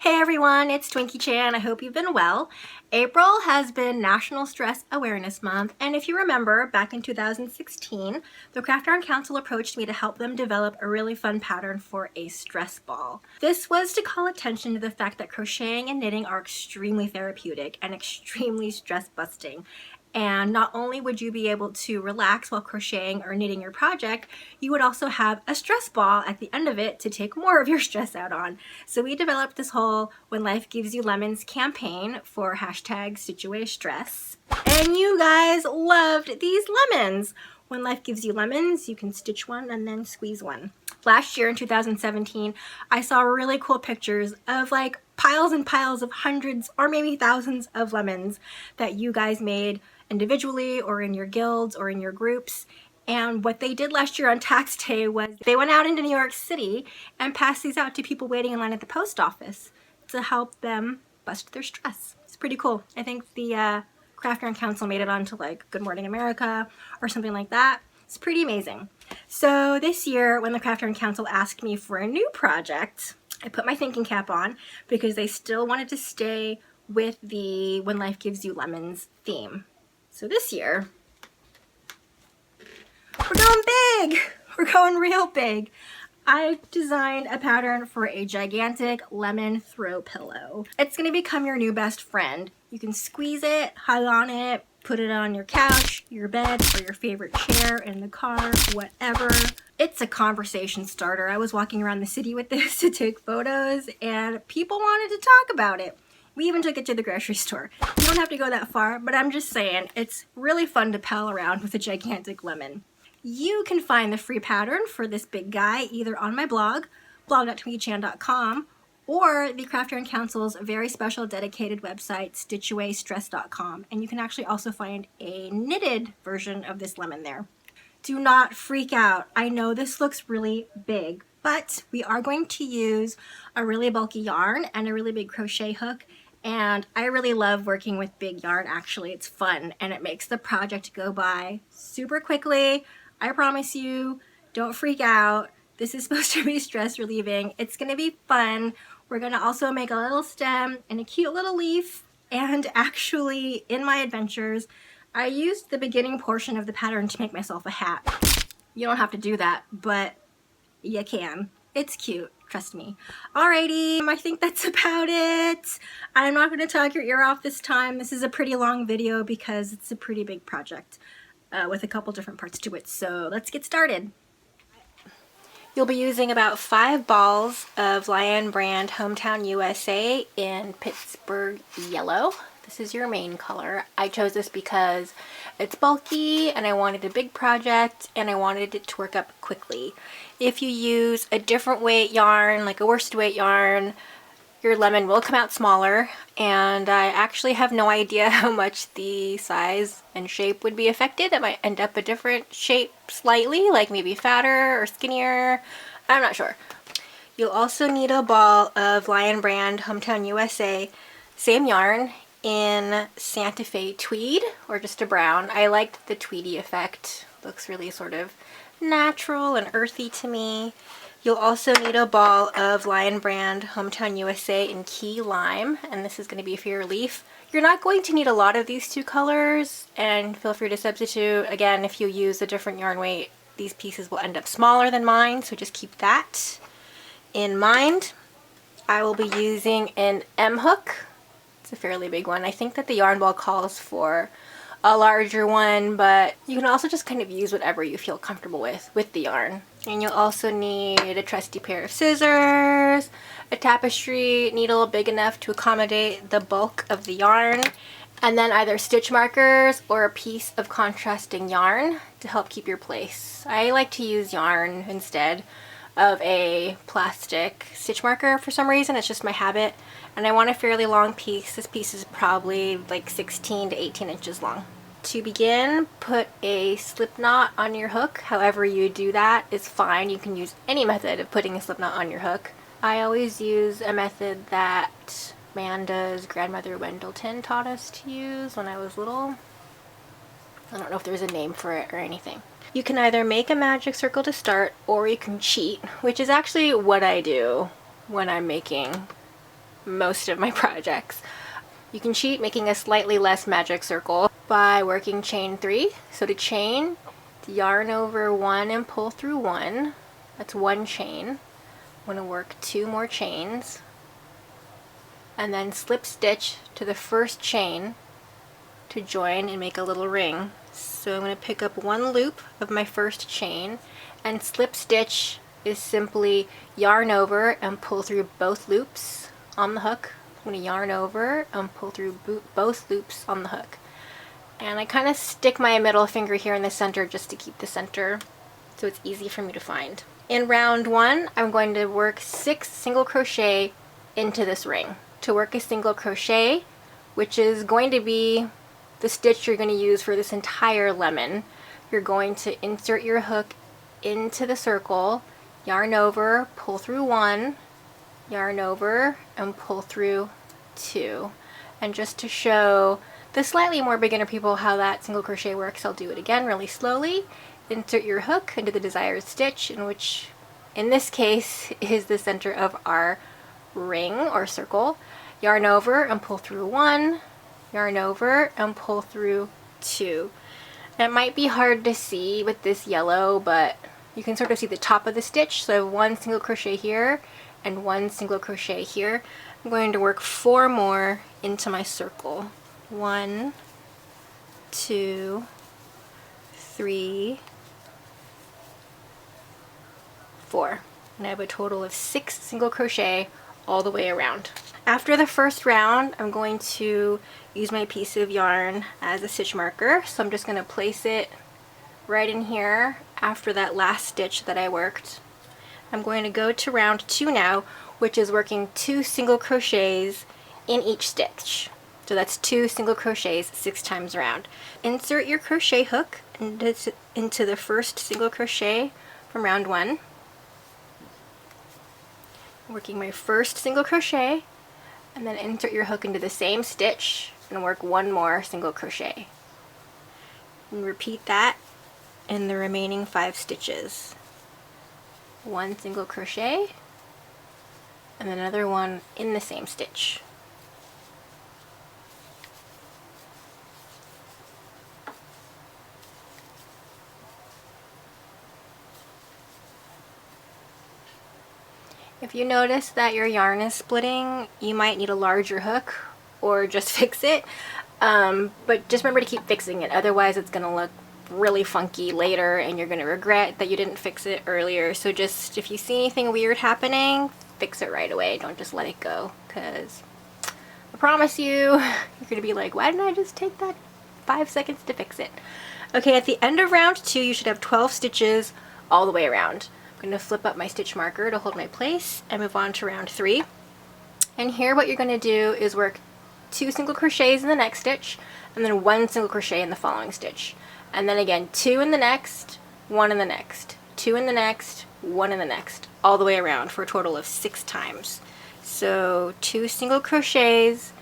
Hey everyone, it's Twinkie Chan. I hope you've been well. April has been National Stress Awareness Month, and if you remember, back in 2016, the Craft Yarn Council approached me to help them develop a really fun pattern for a stress ball. This was to call attention to the fact that crocheting and knitting are extremely therapeutic and extremely stress busting. And not only would you be able to relax while crocheting or knitting your project, you would also have a stress ball at the end of it to take more of your stress out on. So we developed this whole When Life Gives You Lemons campaign for #StitchAwayStress. And you guys loved these lemons. When life gives you lemons, you can stitch one and then squeeze one. Last year in 2017, I saw really cool pictures of like piles and piles of hundreds or maybe thousands of lemons that you guys made individually or in your guilds or in your groups. And what they did last year on tax day was they went out into New York City and passed these out to people waiting in line at the post office to help them bust their stress. It's pretty cool. I think the Craft Yarn Council made it onto like Good Morning America or something like that. It's pretty amazing. So this year when the Craft Yarn Council asked me for a new project, I put my thinking cap on because they still wanted to stay with the When Life Gives You Lemons theme. So this year, we're going big. We're going real big. I designed a pattern for a gigantic lemon throw pillow. It's going to become your new best friend. You can squeeze it, hug on it, put it on your couch, your bed, or your favorite chair in the car, whatever. It's a conversation starter. I was walking around the city with this to take photos and people wanted to talk about it. We even took it to the grocery store. You don't have to go that far, but I'm just saying, it's really fun to pal around with a gigantic lemon. You can find the free pattern for this big guy either on my blog, blog.tweedchan.com, or the Craft Yarn Council's very special dedicated website, stitchawaystress.com. And you can actually also find a knitted version of this lemon there. Do not freak out. I know this looks really big, but we are going to use a really bulky yarn and a really big crochet hook. And I really love working with big yarn, actually. It's fun and it makes the project go by super quickly. I promise you, don't freak out. This is supposed to be stress relieving. It's gonna be fun. We're gonna also make a little stem and a cute little leaf. And actually, in my adventures, I used the beginning portion of the pattern to make myself a hat. You don't have to do that, but you can. It's cute, trust me. Alrighty, I think that's about it. I'm not gonna talk your ear off this time. This is a pretty long video because it's a pretty big project with a couple different parts to it. So let's get started. You'll be using about 5 balls of Lion brand Hometown USA in Pittsburgh yellow. This is your main color. I chose this because it's bulky and I wanted a big project and I wanted it to work up quickly. If you use a different weight yarn, like a worsted weight yarn, your lemon will come out smaller, and I actually have no idea how much the size and shape would be affected. It might end up a different shape slightly, like maybe fatter or skinnier. I'm not sure. You'll also need a ball of Lion brand Hometown USA, same yarn, in Santa Fe Tweed, or just a brown. I liked the tweedy effect. Looks really sort of natural and earthy to me. You'll also need a ball of Lion brand Hometown USA in Key Lime, and this is going to be for your leaf. You're not going to need a lot of these two colors, and feel free to substitute. Again, if you use a different yarn weight, these pieces will end up smaller than mine, so just keep that in mind. I will be using an M hook. It's a fairly big one. I think that the yarn ball calls for a larger one, but you can also just kind of use whatever you feel comfortable with the yarn. And you'll also need a trusty pair of scissors, a tapestry needle big enough to accommodate the bulk of the yarn, and then either stitch markers or a piece of contrasting yarn to help keep your place. I like to use yarn instead of a plastic stitch marker for some reason. It's just my habit. And I want a fairly long piece. This piece is probably like 16 to 18 inches long. To begin, put a slip knot on your hook. However you do that is fine. You can use any method of putting a slip knot on your hook. I always use a method that Amanda's grandmother Wendelton taught us to use when I was little. I don't know if there's a name for it or anything. You can either make a magic circle to start, or you can cheat, which is actually what I do when I'm making most of my projects. You can cheat making a slightly less magic circle by working chain 3. So to chain, yarn over 1 and pull through 1. That's 1 chain. I'm going to work 2 more chains and then slip stitch to the first chain to join and make a little ring. So I'm going to pick up 1 loop of my first chain, and slip stitch is simply yarn over and pull through both loops on the hook. I'm going to yarn over and pull through both loops on the hook. And I kind of stick my middle finger here in the center just to keep the center so it's easy for me to find. In round 1, I'm going to work 6 single crochet into this ring. To work a single crochet, which is going to be the stitch you're going to use for this entire lemon, you're going to insert your hook into the circle, yarn over, pull through 1, yarn over, and pull through 2. And just to show the slightly more beginner people how that single crochet works, I'll do it again really slowly. Insert your hook into the desired stitch, in which in this case is the center of our ring or circle. Yarn over and pull through 1, yarn over and pull through 2. And it might be hard to see with this yellow, but you can sort of see the top of the stitch. So I have 1 single crochet here and 1 single crochet here. I'm going to work 4 more into my circle. 1, 2, 3, 4. And I have a total of 6 single crochet all the way around. After the first round, I'm going to use my piece of yarn as a stitch marker. So I'm just going to place it right in here after that last stitch that I worked. I'm going to go to round 2 now, which is working 2 single crochets in each stitch. So that's 2 single crochets 6 times around. Insert your crochet hook into the first single crochet from round 1. Working my first single crochet, and then insert your hook into the same stitch and work 1 more single crochet. And repeat that in the remaining 5 stitches. 1 single crochet and another one in the same stitch. If you notice that your yarn is splitting, you might need a larger hook or just fix it. But just remember to keep fixing it, otherwise it's going to look really funky later and you're going to regret that you didn't fix it earlier. So just, if you see anything weird happening, fix it right away. Don't just let it go, because I promise you, you're going to be like, why didn't I just take that 5 seconds to fix it? Okay, at the end of round 2, you should have 12 stitches all the way around. I'm going to flip up my stitch marker to hold my place and move on to round 3. And here what you're going to do is work 2 single crochets in the next stitch, and then 1 single crochet in the following stitch. And then again, 2 in the next, 1 in the next, 2 in the next, 1 in the next, all the way around for a total of 6 times. So 2 single crochets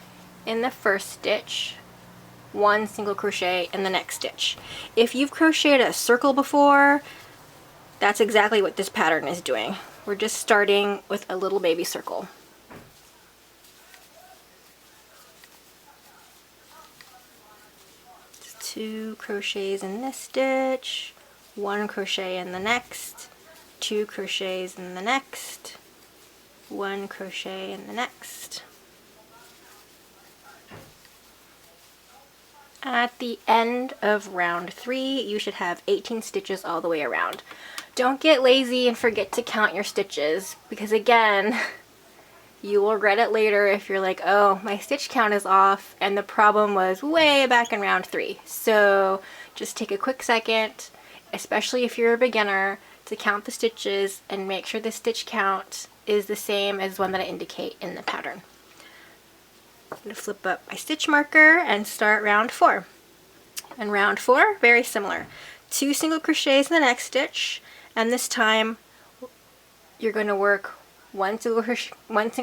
in the first stitch, 1 single crochet in the next stitch. If you've crocheted a circle before, that's exactly what this pattern is doing. We're just starting with a little baby circle. Just 2 crochets in this stitch, 1 crochet in the next, 2 crochets in the next, 1 crochet in the next. At the end of round 3, you should have 18 stitches all the way around. Don't get lazy and forget to count your stitches, because again, you will regret it later if you're like, oh, my stitch count is off and the problem was way back in round 3. So just take a quick second, especially if you're a beginner, to count the stitches and make sure the stitch count is the same as one that I indicate in the pattern. I'm going to flip up my stitch marker and start round 4. And round 4, very similar. 2 single crochets in the next stitch, and this time you're going to work 1 single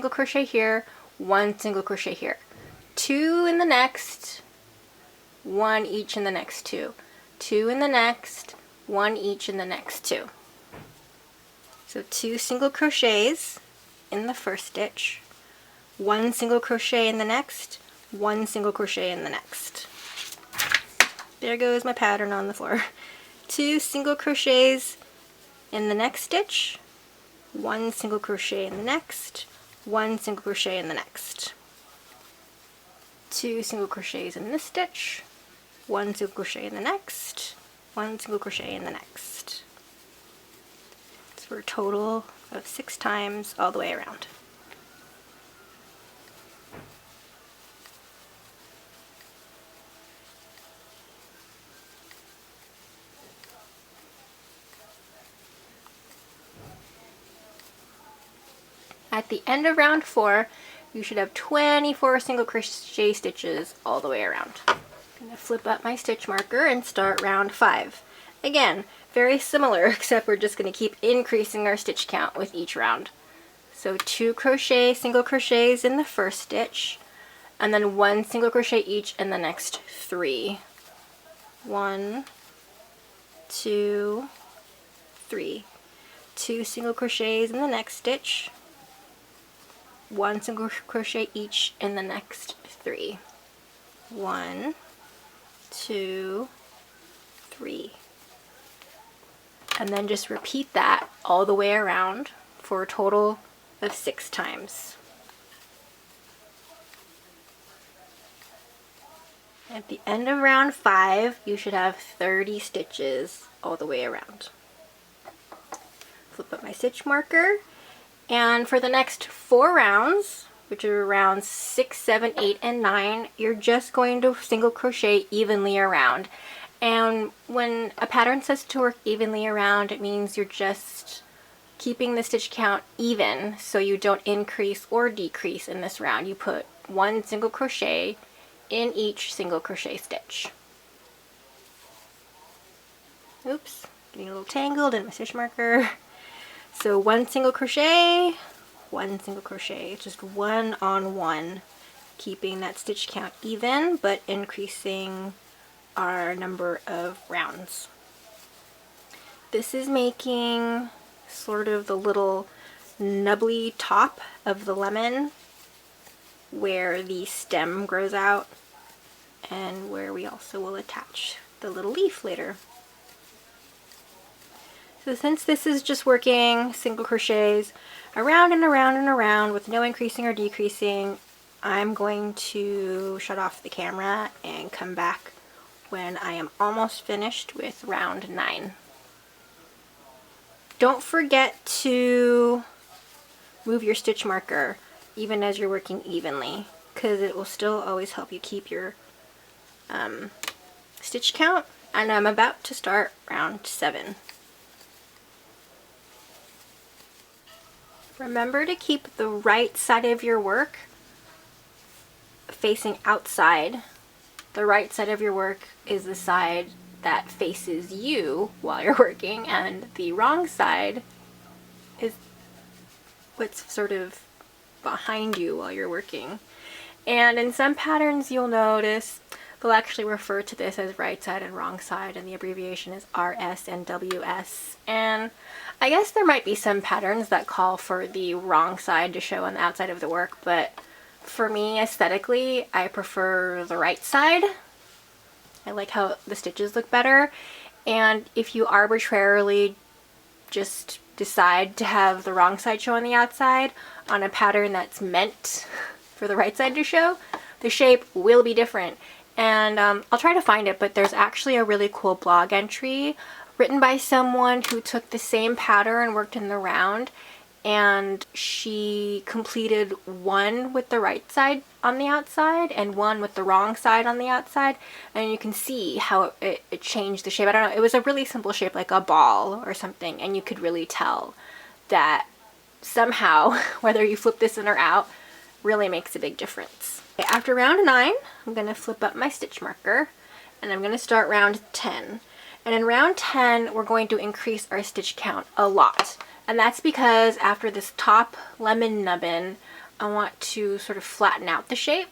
crochet here, 1 single crochet here, 2 in the next, 1 each in the next 2, 2 in the next, 1 each in the next 2. So 2 single crochets in the first stitch, 1 single crochet in the next, 1 single crochet in the next. There goes my pattern on the floor. 2 single crochets in the next stitch, 1 single crochet in the next, 1 single crochet in the next. 2 single crochets in this stitch, 1 single crochet in the next, 1 single crochet in the next. It's for a total of 6 times all the way around. At the end of round 4, you should have 24 single crochet stitches all the way around. I'm going to flip up my stitch marker and start round 5. Again, very similar, except we're just going to keep increasing our stitch count with each round. So 2 single crochets in the first stitch, and then 1 single crochet each in the next 3. 1, 2, 3. 2 single crochets in the next stitch, 1 single crochet each in the next 3. 1, 2, 3. And then just repeat that all the way around for a total of 6 times. At the end of round 5, you should have 30 stitches all the way around. Flip up my stitch marker. And for the next 4 rounds, which are rounds 6, 7, 8, and 9, you're just going to single crochet evenly around. And when a pattern says to work evenly around, it means you're just keeping the stitch count even, so you don't increase or decrease in this round. You put 1 single crochet in each single crochet stitch. Oops, getting a little tangled in my stitch marker. So 1 single crochet, 1 single crochet, just 1 on 1, keeping that stitch count even, but increasing our number of rounds. This is making sort of the little nubbly top of the lemon where the stem grows out and where we also will attach the little leaf later. So since this is just working single crochets around and around and around with no increasing or decreasing, I'm going to shut off the camera and come back when I am almost finished with round 9. Don't forget to move your stitch marker even as you're working evenly, because it will still always help you keep your stitch count. And I'm about to start round 7. Remember to keep the right side of your work facing outside. The right side of your work is the side that faces you while you're working, and the wrong side is what's sort of behind you while you're working. And in some patterns you'll notice they'll actually refer to this as right side and wrong side, and the abbreviation is RS and WS. And I guess there might be some patterns that call for the wrong side to show on the outside of the work, but for me, aesthetically, I prefer the right side. I like how the stitches look better. And if you arbitrarily just decide to have the wrong side show on the outside on a pattern that's meant for the right side to show, the shape will be different. And I'll try to find it, but there's actually a really cool blog entry written by someone who took the same pattern, worked in the round, and she completed one with the right side on the outside and one with the wrong side on the outside, and you can see how it changed the shape. I don't know, it was a really simple shape, like a ball or something, and you could really tell that somehow, whether you flip this in or out, really makes a big difference. Okay, after round 9, I'm going to flip up my stitch marker, and I'm going to start round 10. And in round 10, we're going to increase our stitch count a lot. And that's because after this top lemon nubbin, I want to sort of flatten out the shape.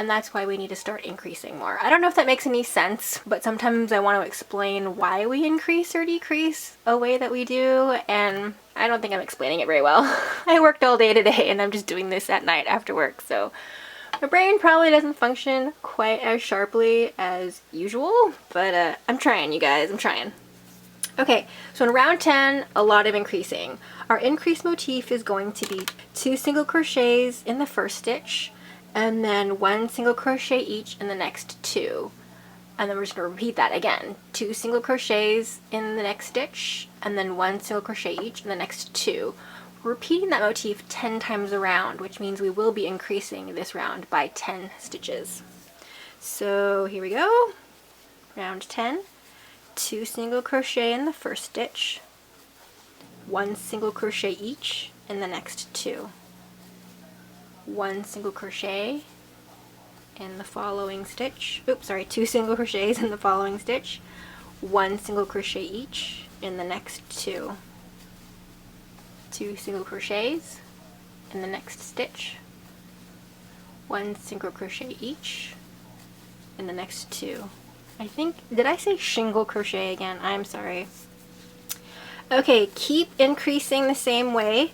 and that's why we need to start increasing more. I don't know if that makes any sense, but sometimes I want to explain why we increase or decrease a way that we do, and I don't think I'm explaining it very well. I worked all day today and I'm just doing this at night after work, so my brain probably doesn't function quite as sharply as usual, but I'm trying, you guys, I'm trying. Okay, so in round 10, a lot of increasing. Our increase motif is going to be 2 single crochets in the first stitch, and then 1 single crochet each in the next 2. And then we're just going to repeat that again. 2 single crochets in the next stitch, and then 1 single crochet each in the next 2. We're repeating that motif 10 times around, which means we will be increasing this round by 10 stitches. So here we go, round 10. 2 single crochet in the first stitch, 1 single crochet each in the next 2, 1 single crochet in the following stitch, 2 single crochets in the following stitch, 1 single crochet each in the next 2, 2 single crochets in the next stitch, 1 single crochet each in the next 2. I think, did I say shingle crochet again? I'm sorry. Okay, keep increasing the same way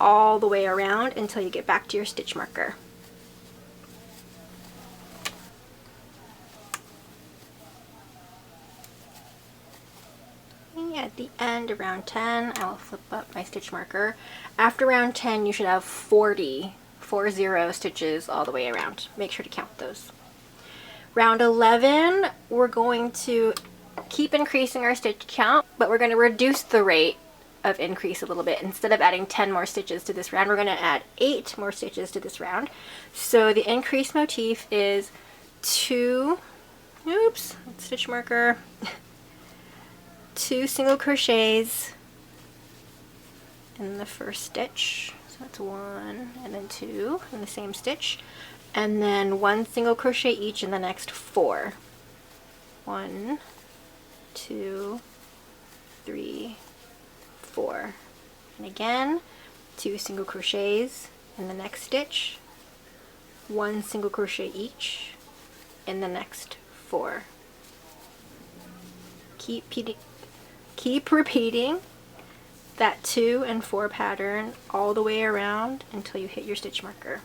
all the way around until you get back to your stitch marker. At the end of round 10, I will flip up my stitch marker. After round 10, you should have 40 stitches all the way around. Make sure to count those. Round 11, we're going to keep increasing our stitch count, but we're going to reduce the rate of increase a little bit. Instead of adding 10 more stitches to this round, we're going to add 8 more stitches to this round. So the increase motif is 2, stitch marker, 2 single crochets in the first stitch. So that's 1 and then 2 in the same stitch. And then 1 single crochet each in the next 4. 1, 2, 3, 4. And again, 2 single crochets in the next stitch, 1 single crochet each in the next 4. Keep repeating that 2 and 4 pattern all the way around until you hit your stitch marker.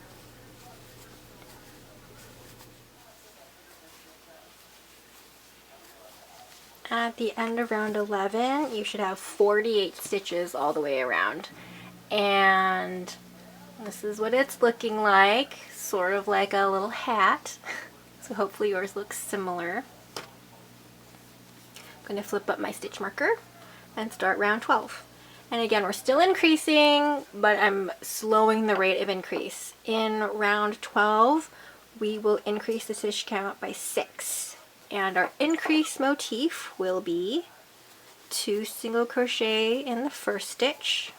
At the end of round 11, you should have 48 stitches all the way around. And this is what it's looking like, sort of like a little hat. So hopefully yours looks similar. I'm going to flip up my stitch marker and start round 12. And again, we're still increasing, but I'm slowing the rate of increase. In round 12, we will increase the stitch count by 6. And our increase motif will be 2 single crochet in the first stitch,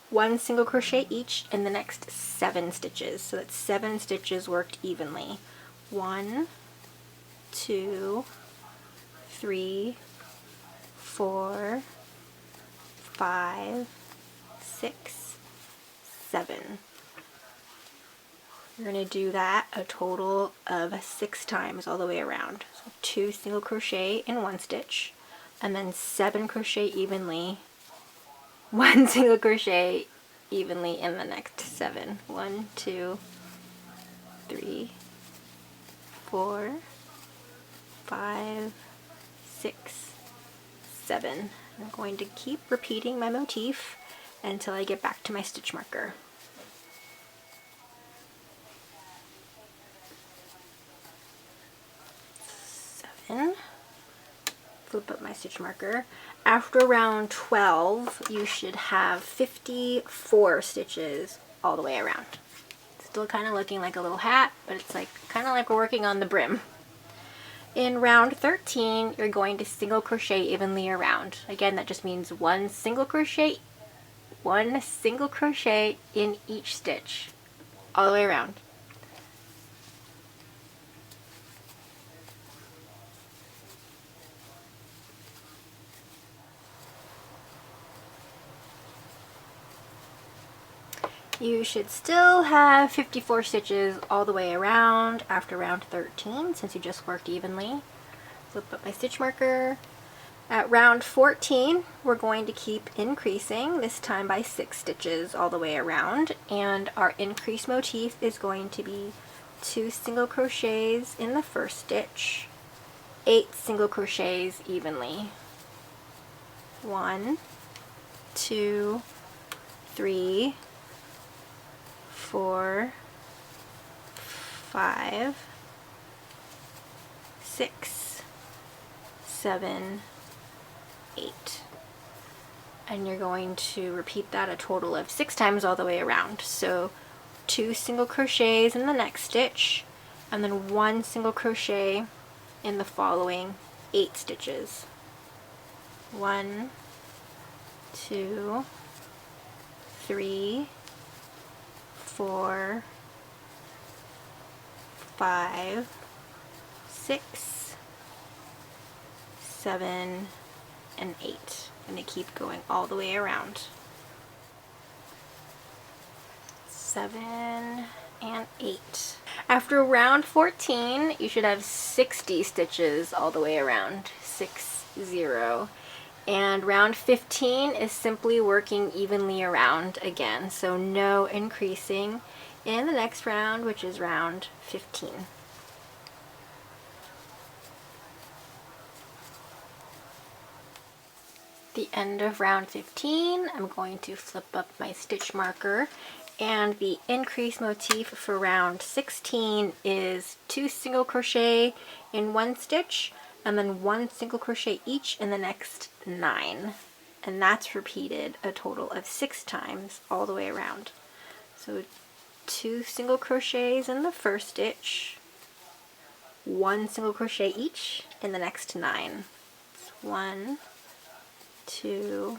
1 single crochet each in the next 7 stitches. So that's 7 stitches worked evenly. 1, 2, 3, 4, 5, 6, 7. You're going to do that a total of 6 times all the way around. So 2 single crochet in one stitch, and then 7 crochet evenly, 1 single crochet evenly in the next 7. 1, 2, 3, 4, 5, 6, 7. I'm going to keep repeating my motif until I get back to my stitch marker. 7. Flip up my stitch marker. After round 12, you should have 54 stitches all the way around. Still kind of looking like a little hat, but it's like kind of like we're working on the brim. In round 13, you're going to single crochet evenly around. Again, that just means 1 single crochet in each stitch all the way around. You should still have 54 stitches all the way around after round 13 since you just worked evenly. Flip up my stitch marker. At round 14, we're going to keep increasing, this time by 6 stitches all the way around, and our increase motif is going to be 2 single crochets in the first stitch, 8 single crochets evenly. 1, 2, 3, 4, 5, 6, 7, 8. And you're going to repeat that a total of 6 times all the way around. So 2 single crochets in the next stitch, and then 1 single crochet in the following 8 stitches. 1, 2, 3, 4, 5, 6, 7, and 8. I'm going to keep going all the way around. 7 and 8. After round 14, you should have 60 stitches all the way around. 6, 0. And round 15 is simply working evenly around again, so no increasing in the next round, which is round 15. The end of round 15, I'm going to flip up my stitch marker, and the increase motif for round 16 is 2 single crochet in one stitch and then 1 single crochet each in the next 9, and that's repeated a total of 6 times all the way around. So 2 single crochets in the first stitch, 1 single crochet each in the next 9. It's 1, 2,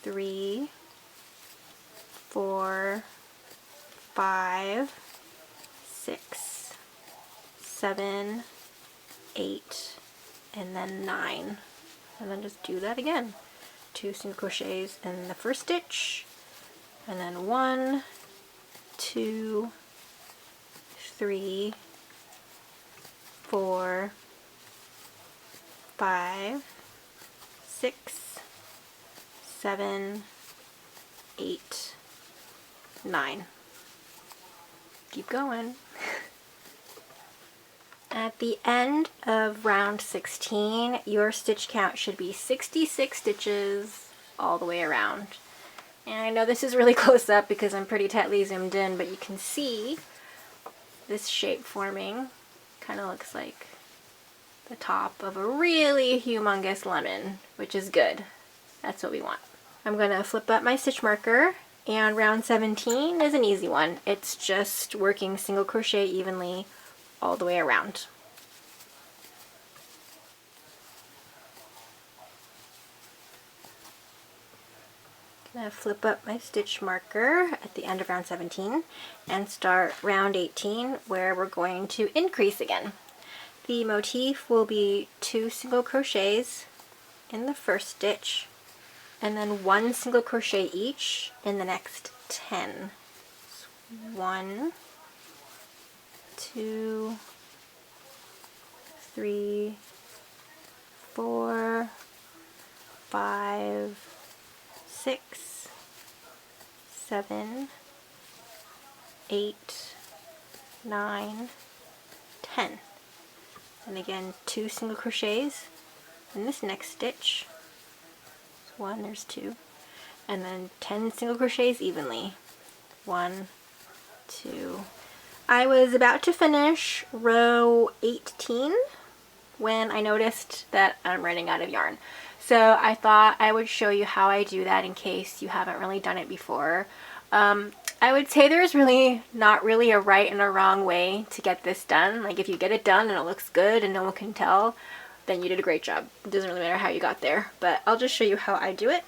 3, 4, 5, 6, 7, 8, and then 9. And then just do that again. 2 single crochets in the first stitch, and then 1, 2, 3, 4, 5, 6, 7, 8, 9. Keep going. At the end of round 16, your stitch count should be 66 stitches all the way around. And I know this is really close up because I'm pretty tightly zoomed in, but you can see this shape forming. Kind of looks like the top of a really humongous lemon, which is good. That's what we want. I'm going to flip up my stitch marker, and round 17 is an easy one. It's just working single crochet evenly all the way around. I'm going to flip up my stitch marker at the end of round 17 and start round 18, where we're going to increase again. The motif will be 2 single crochets in the first stitch, and then 1 single crochet each in the next 10. 1, 2, 3, 4, 5, 6, 7, 8, 9, 10. And again, 2 single crochets in this next stitch. There's 1, there's 2. And then 10 single crochets evenly. 1, 2. I was about to finish row 18 when I noticed that I'm running out of yarn. So I thought I would show you how I do that in case you haven't really done it before. I would say there's really not really a right and a wrong way to get this done. Like, if you get it done and it looks good and no one can tell, then you did a great job. It doesn't really matter how you got there, but I'll just show you how I do it.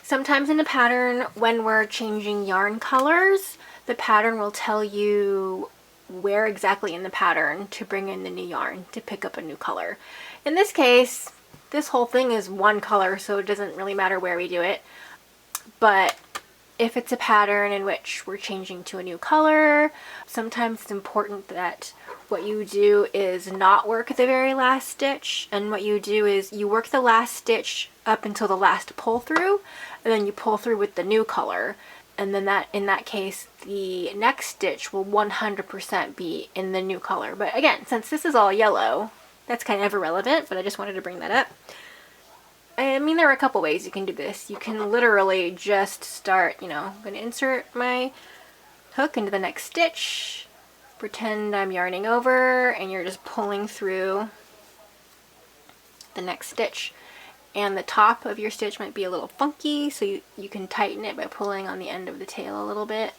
Sometimes in a pattern, when we're changing yarn colors, the pattern will tell you where exactly in the pattern to bring in the new yarn to pick up a new color. In this case, this whole thing is one color, so it doesn't really matter where we do it. But if it's a pattern in which we're changing to a new color, sometimes it's important that what you do is not work the very last stitch, and what you do is you work the last stitch up until the last pull through, and then you pull through with the new color, and then that, in that case, the next stitch will 100% be in the new color. But again, since this is all yellow, that's kind of irrelevant, but I just wanted to bring that up. I mean, there are a couple ways you can do this. You can literally just start, you know, I'm going to insert my hook into the next stitch, pretend I'm yarning over, and you're just pulling through the next stitch. And the top of your stitch might be a little funky, so you can tighten it by pulling on the end of the tail a little bit.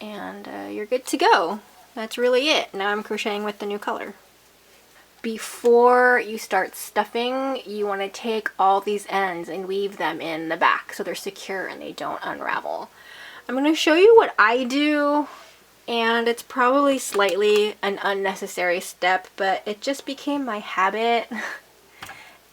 And you're good to go. That's really it. Now I'm crocheting with the new color. Before you start stuffing, you want to take all these ends and weave them in the back so they're secure and they don't unravel. I'm going to show you what I do, and it's probably slightly an unnecessary step, but it just became my habit.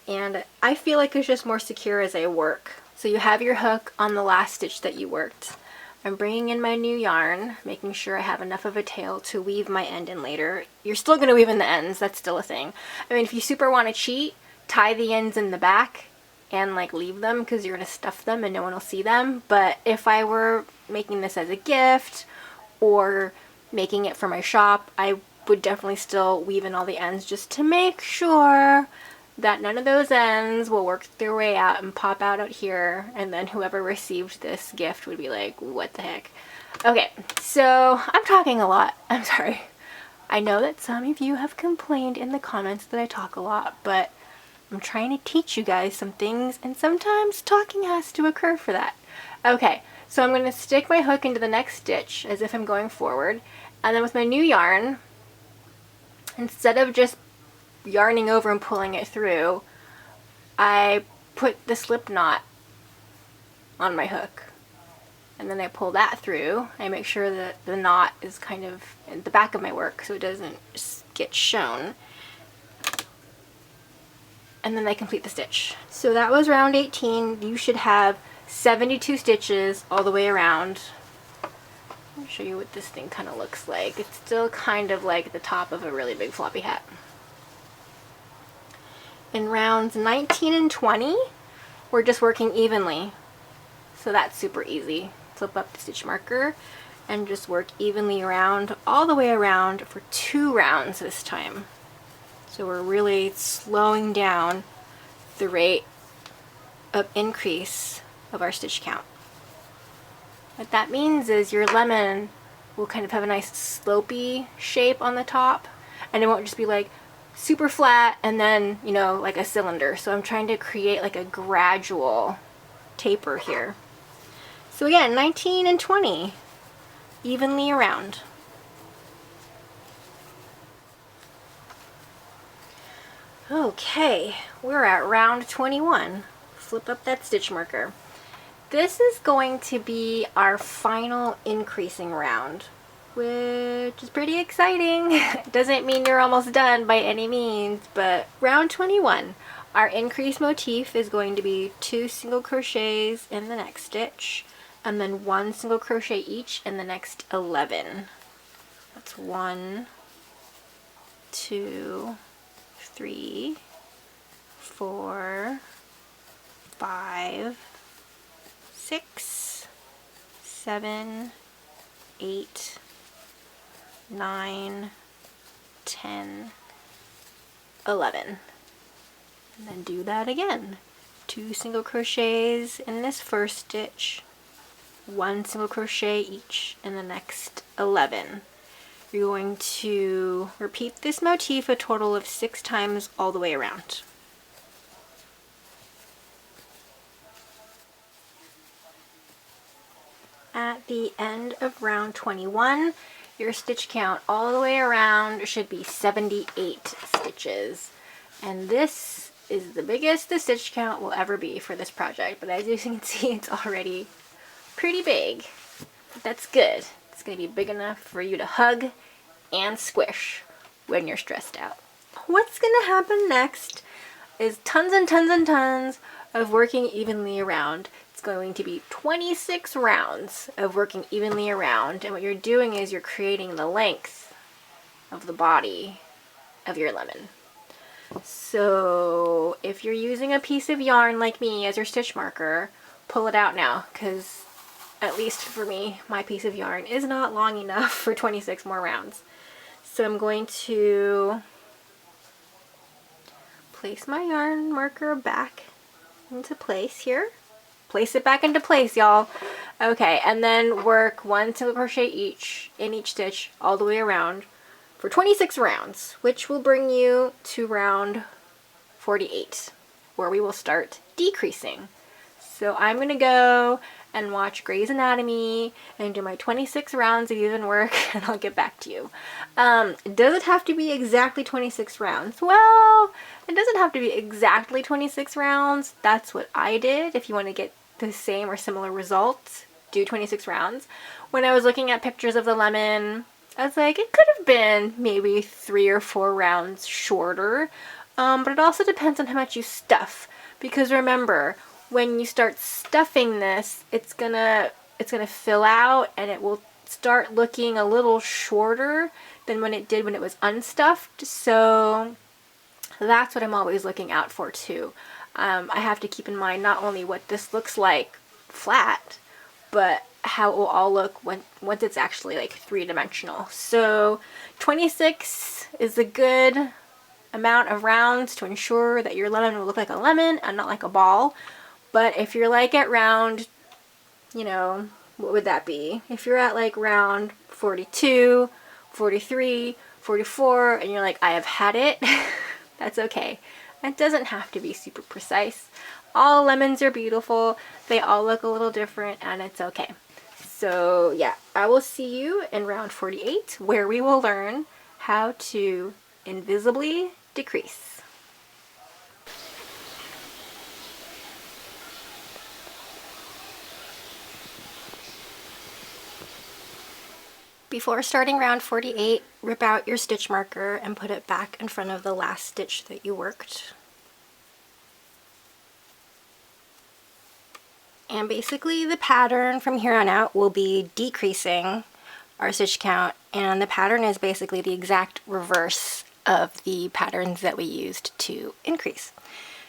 And I feel like it's just more secure as I work. So you have your hook on the last stitch that you worked. I'm bringing in my new yarn, making sure I have enough of a tail to weave my end in later. You're still going to weave in the ends, that's still a thing. I mean, if you super want to cheat, tie the ends in the back and like leave them because you're going to stuff them and no one will see them. But if I were making this as a gift or making it for my shop, I would definitely still weave in all the ends just to make sure that none of those ends will work their way out and pop out here, and then whoever received this gift would be like, what the heck? Okay, so I'm talking a lot. I'm sorry. I know that some of you have complained in the comments that I talk a lot, but I'm trying to teach you guys some things, and sometimes talking has to occur for that. Okay, so I'm going to stick my hook into the next stitch as if I'm going forward, and then with my new yarn, instead of just yarning over and pulling it through, I put the slip knot on my hook, and then I pull that through. I make sure that the knot is kind of in the back of my work so it doesn't get shown, and then I complete the stitch. So that was round 18. You should have 72 stitches all the way around. I'll show you what this thing kind of looks like. It's still kind of like the top of a really big floppy hat. In rounds 19 and 20, we're just working evenly. So that's super easy. Flip up the stitch marker and just work evenly around, all the way around for 2 rounds this time. So we're really slowing down the rate of increase of our stitch count. What that means is your lemon will kind of have a nice slopey shape on the top, and it won't just be like super flat and then, you know, like a cylinder. So I'm trying to create like a gradual taper here. So again, 19 and 20, evenly around. Okay, we're at round 21. Flip up that stitch marker. This is going to be our final increasing round, which is pretty exciting. Doesn't mean you're almost done by any means, but round 21, our increase motif is going to be 2 single crochets in the next stitch, and then 1 single crochet each in the next 11. That's 1, 2, 3, 4, 5, 6, 7, 8, 9, 10, 11. And then do that again. 2 single crochets in this first stitch, 1 single crochet each in the next 11. You're going to repeat this motif a total of 6 times all the way around. At the end of round 21, your stitch count all the way around should be 78 stitches. And this is the biggest the stitch count will ever be for this project. But as you can see, it's already pretty big. But that's good. It's going to be big enough for you to hug and squish when you're stressed out. What's going to happen next is tons and tons and tons of working evenly around. It's going to be 26 rounds of working evenly around, and what you're doing is you're creating the length of the body of your lemon. So if you're using a piece of yarn like me as your stitch marker, pull it out now, because at least for me, my piece of yarn is not long enough for 26 more rounds. So I'm going to place my yarn marker back into place here. Place it back into place, y'all. Okay, and then work 1 single crochet each in each stitch all the way around for 26 rounds, which will bring you to round 48, where we will start decreasing. So I'm going to go and watch Grey's Anatomy and do my 26 rounds of even work, and I'll get back to you. Does it have to be exactly 26 rounds? Well, it doesn't have to be exactly 26 rounds. That's what I did. If you want to get the same or similar results, do 26 rounds. When I was looking at pictures of the lemon, I was like, it could have been maybe 3 or 4 rounds shorter, but it also depends on how much you stuff. Because remember, when you start stuffing this, it's gonna fill out, and it will start looking a little shorter than when it did when it was unstuffed. So that's what I'm always looking out for too. I have to keep in mind not only what this looks like flat, but how it will all look once it's actually like 3-dimensional. So 26 is a good amount of rounds to ensure that your lemon will look like a lemon and not like a ball. But if you're like at round, you know, what would that be? If you're at like round 42, 43, 44, and you're like, I have had it, that's okay. It doesn't have to be super precise. All lemons are beautiful. They all look a little different, and it's okay. So yeah, I will see you in round 48, where we will learn how to invisibly decrease. Before starting round 48, rip out your stitch marker and put it back in front of the last stitch that you worked. And basically the pattern from here on out will be decreasing our stitch count, and the pattern is basically the exact reverse of the patterns that we used to increase.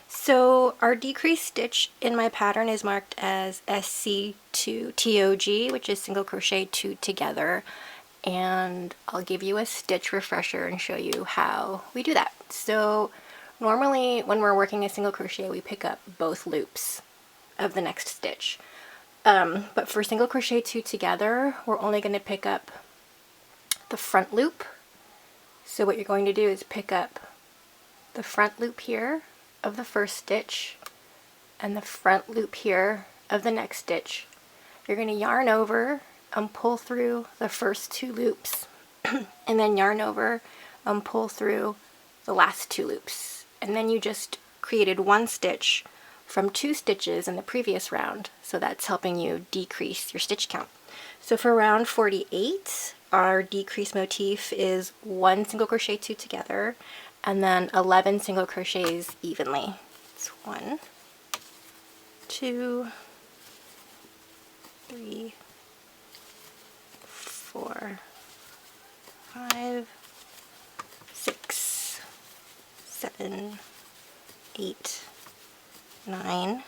So our decrease stitch in my pattern is marked as SC2TOG, which is single crochet 2 together, and I'll give you a stitch refresher and show you how we do that. So normally when we're working a single crochet, we pick up both loops of the next stitch, but for single crochet 2 together, we're only going to pick up the front loop. So what you're going to do is pick up the front loop here of the first stitch and the front loop here of the next stitch. You're going to yarn over and pull through the first 2 loops and then yarn over and pull through the last 2 loops, and then you just created 1 stitch from 2 stitches in the previous round, so that's helping you decrease your stitch count. So for round 48, our decrease motif is 1 single crochet 2 together and then 11 single crochets evenly. It's 1, 2, 3, 4, 5, 6, 7, 8, 9,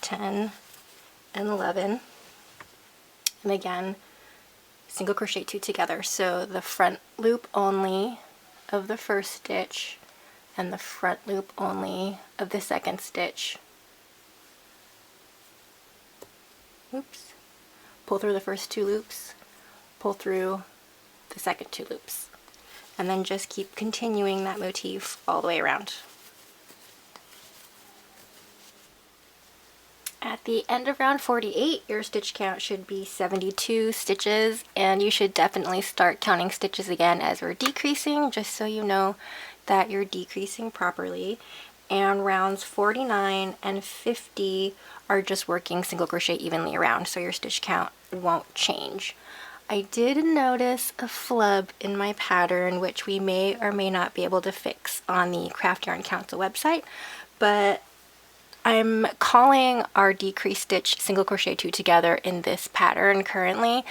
10, and 11. And again, single crochet 2 together. So the front loop only of the first stitch and the front loop only of the second stitch. Oops. Pull through the first 2 loops, pull through the second 2 loops, and then just keep continuing that motif all the way around. At the end of round 48, your stitch count should be 72 stitches, and you should definitely start counting stitches again as we're decreasing, just so you know that you're decreasing properly. And rounds 49 and 50 are just working single crochet evenly around, so your stitch count won't change. I did notice a flub in my pattern, which we may or may not be able to fix on the Craft Yarn Council website, but I'm calling our decrease stitch single crochet 2 together in this pattern currently,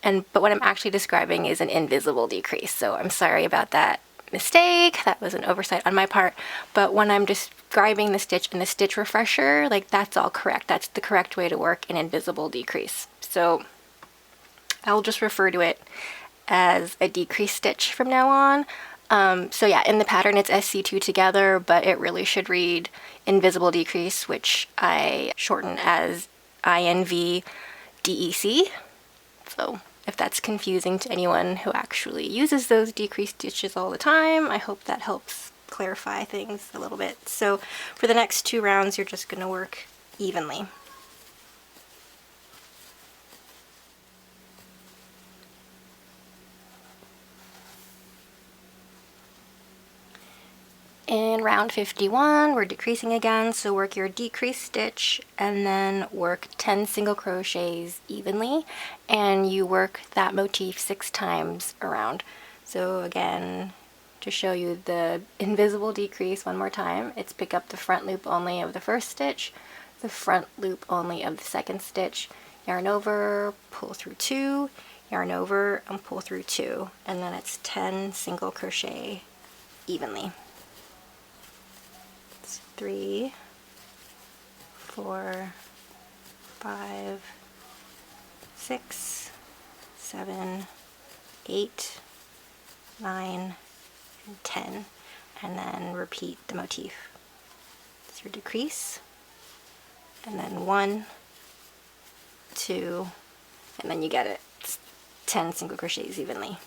but what I'm actually describing is an invisible decrease, so I'm sorry about that mistake. That was an oversight on my part, but when I'm describing the stitch in the stitch refresher, like, that's all correct. That's the correct way to work an invisible decrease. So I'll just refer to it as a decrease stitch from now on. So yeah, in the pattern it's SC2 together, but it really should read invisible decrease, which I shorten as INV DEC. So if that's confusing to anyone who actually uses those decrease stitches all the time, I hope that helps clarify things a little bit. So for the next 2 rounds, you're just going to work evenly. In round 51, we're decreasing again, so work your decrease stitch and then work 10 single crochets evenly, and you work that motif 6 times around. So again, to show you the invisible decrease one more time, it's pick up the front loop only of the first stitch, the front loop only of the second stitch, yarn over, pull through 2, yarn over, and pull through 2, and then it's 10 single crochet evenly. 3, 4, 5, 6, 7, 8, 9, and 10, and then repeat the motif. It's your decrease, and then 1, 2, and then you get it. It's 10 single crochets evenly.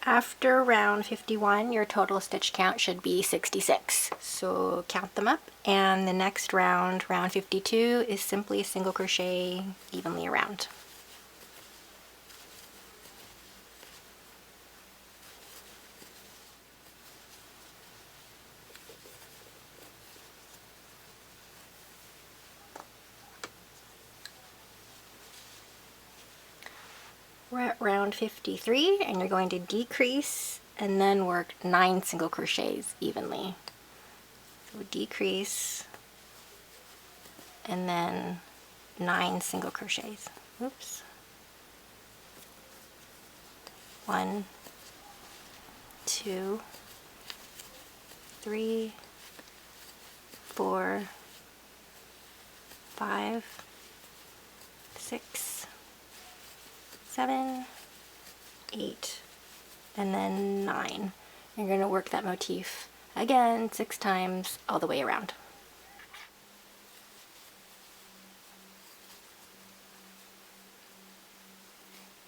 After round 51, your total stitch count should be 66. So count them up, and the next round, round 52, is simply single crochet evenly around. We're at round 53, and you're going to decrease and then work 9 single crochets evenly. So decrease and then 9 single crochets. Oops. 1, 2, 3, 4, 5, 6, 7, 8, and then 9. You're going to work that motif again 6 times all the way around.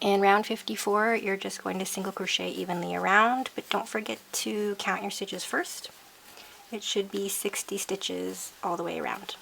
In round 54, you're just going to single crochet evenly around, but don't forget to count your stitches first. It should be 60 stitches all the way around.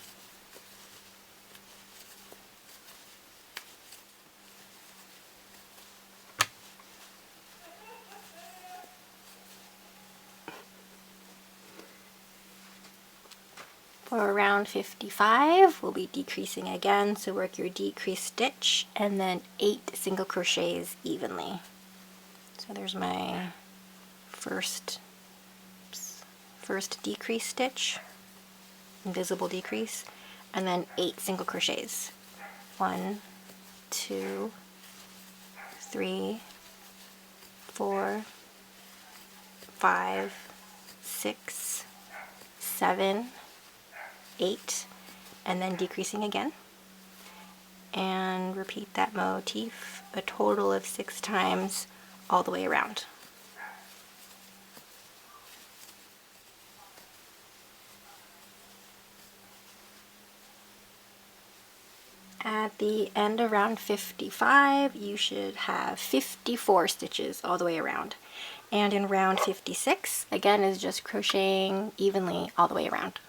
For round 55, we'll be decreasing again, so work your decrease stitch and then 8 single crochets evenly. So there's my first decrease stitch, invisible decrease, and then 8 single crochets. 1, 2, 3, 4, 5, 6, 7, 8, and then decreasing again, and repeat that motif a total of 6 times all the way around. At the end of round 55, you should have 54 stitches all the way around. And in round 56, again, is just crocheting evenly all the way around.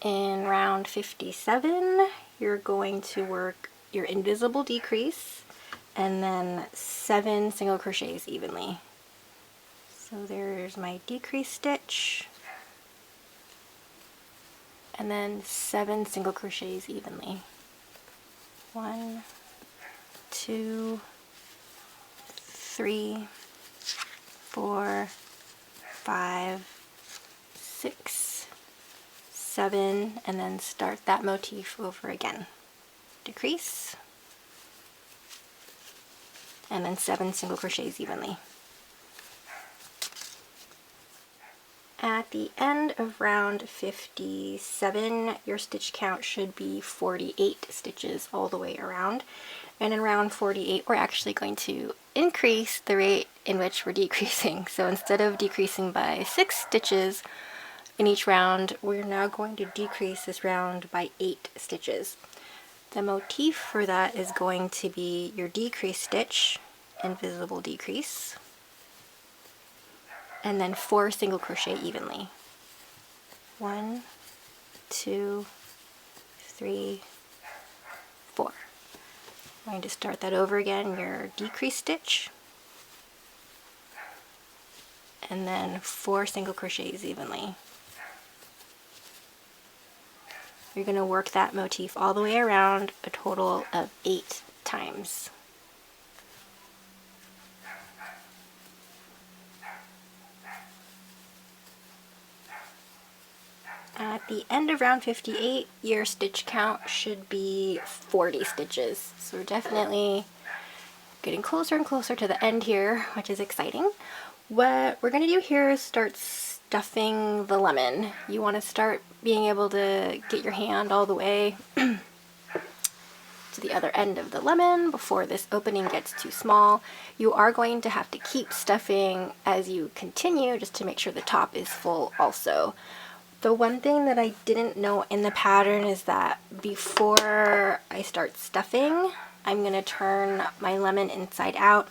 In round 57, you're going to work your invisible decrease and then 7 single crochets evenly. So there's my decrease stitch, and then 7 single crochets evenly. 1, 2, 3, 4, 5, 6, 7, and then start that motif over again. Decrease, and then 7 single crochets evenly. At the end of round 57, your stitch count should be 48 stitches all the way around. And in round 48, we're actually going to increase the rate in which we're decreasing. So instead of decreasing by 6 stitches in each round, we're now going to decrease this round by 8 stitches. The motif for that is going to be your decrease stitch, invisible decrease, and then 4 single crochet evenly. 1, 2, 3, 4. I'm going to start that over again, your decrease stitch, and then 4 single crochets evenly. You're going to work that motif all the way around a total of 8 times. At the end of round 58, your stitch count should be 40 stitches. So we're definitely getting closer and closer to the end here, which is exciting. What we're going to do here is start stuffing the lemon. You want to start being able to get your hand all the way to the other end of the lemon before this opening gets too small. You are going to have to keep stuffing as you continue just to make sure the top is full also. The one thing that I didn't know in the pattern is that before I start stuffing, I'm going to turn my lemon inside out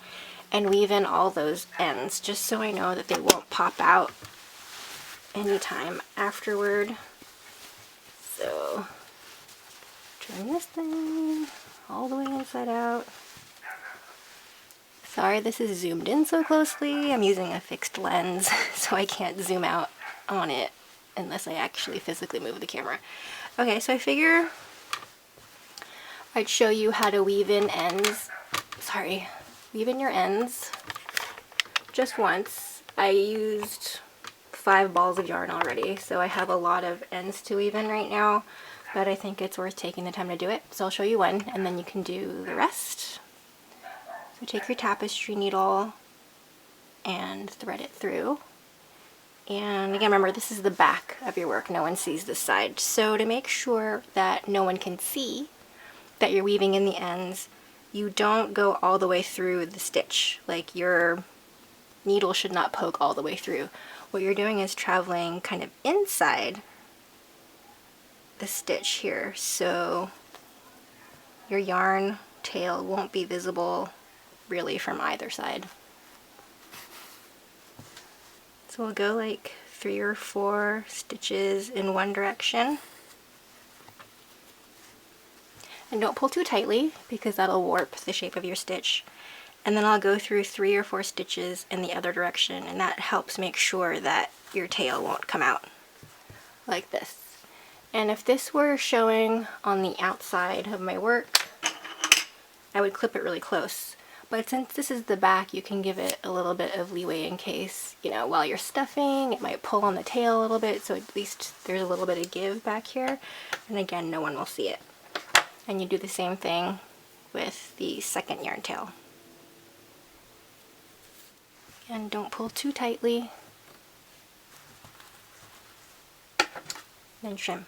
and weave in all those ends just so I know that they won't pop out anytime afterward. So turn this thing all the way inside out. Sorry this is zoomed in so closely. I'm using a fixed lens so I can't zoom out on it unless I actually physically move the camera. Okay, so I figure I'd show you how to weave in ends. Weave in your ends just once. I used 5 balls of yarn already, so I have a lot of ends to weave in right now, but I think it's worth taking the time to do it. So I'll show you one, and then you can do the rest. So take your tapestry needle and thread it through. And again, remember, this is the back of your work. No one sees this side. So to make sure that no one can see that you're weaving in the ends, you don't go all the way through the stitch. Like, your needle should not poke all the way through. What you're doing is traveling kind of inside the stitch here, so your yarn tail won't be visible really from either side. So we'll go like 3 or 4 stitches in one direction. And don't pull too tightly because that'll warp the shape of your stitch. And then I'll go through 3 or 4 stitches in the other direction, and that helps make sure that your tail won't come out like this. And if this were showing on the outside of my work, I would clip it really close. But since this is the back, you can give it a little bit of leeway in case, you know, while you're stuffing, it might pull on the tail a little bit, so at least there's a little bit of give back here. And again, no one will see it. And you do the same thing with the second yarn tail. And don't pull too tightly. Then trim.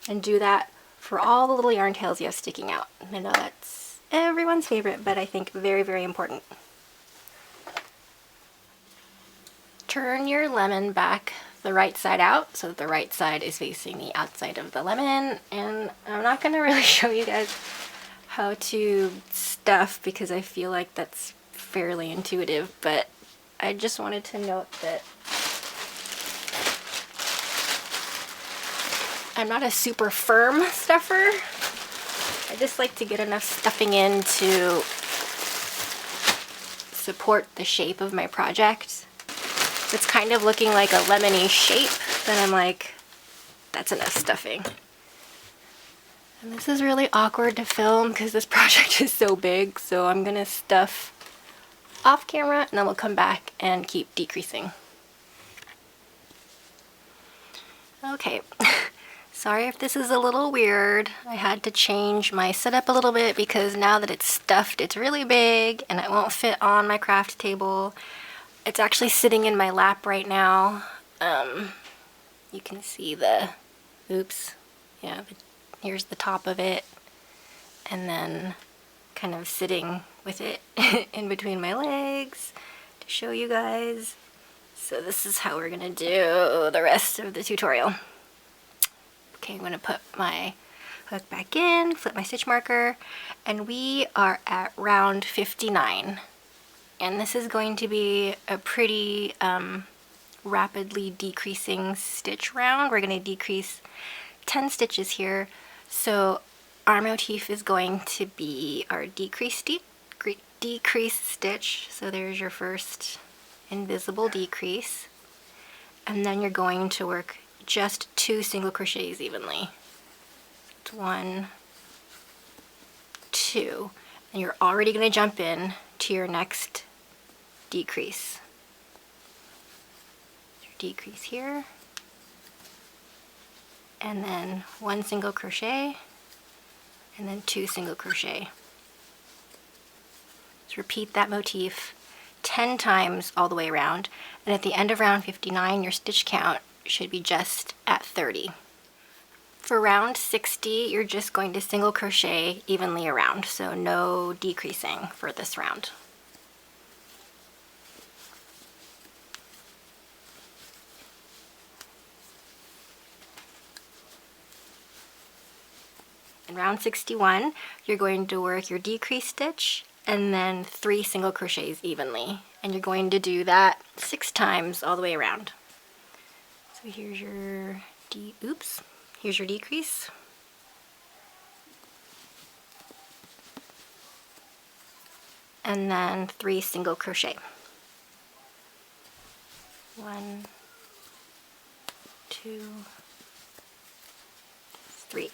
And do that for all the little yarn tails you have sticking out. I know that's everyone's favorite, but I think very, very important. Turn your lemon back the right side out so that the right side is facing the outside of the lemon. And I'm not going to really show you guys how to stuff because I feel like that's fairly intuitive, but I just wanted to note that I'm not a super firm stuffer. I just like to get enough stuffing in to support the shape of my project. It's kind of looking like a lemony shape, then I'm like, That's enough stuffing. And this is really awkward to film because this project is so big, so I'm gonna stuff off camera and then we'll come back and keep decreasing. Okay, sorry if this is a little weird. I had to change my setup a little bit because now that it's stuffed, it's really big and it won't fit on my craft table. It's actually sitting in my lap right now. You can see the, oops, yeah, here's the top of it, and then kind of sitting with it in between my legs to show you guys. So this is how we're gonna do the rest of the tutorial. Okay, I'm gonna put my hook back in, flip my stitch marker, and we are at round 59. And this is going to be a pretty rapidly decreasing stitch round. We're gonna decrease 10 stitches here. So our motif is going to be our decrease stitch. So there's your first invisible decrease, and then you're going to work just 2 single crochets evenly. It's 1, 2, and you're already going to jump in to your next decrease. Your decrease here, and then 1 single crochet, and then 2 single crochet. So repeat that motif 10 times all the way around, and at the end of round 59 your stitch count should be just at 30. For round 60 you're just going to single crochet evenly around, so no decreasing for this round. In round 61 you're going to work your decrease stitch and then 3 single crochets evenly, and you're going to do that 6 times all the way around. So here's your here's your decrease, and then 3 single crochet. 1, 2, 3,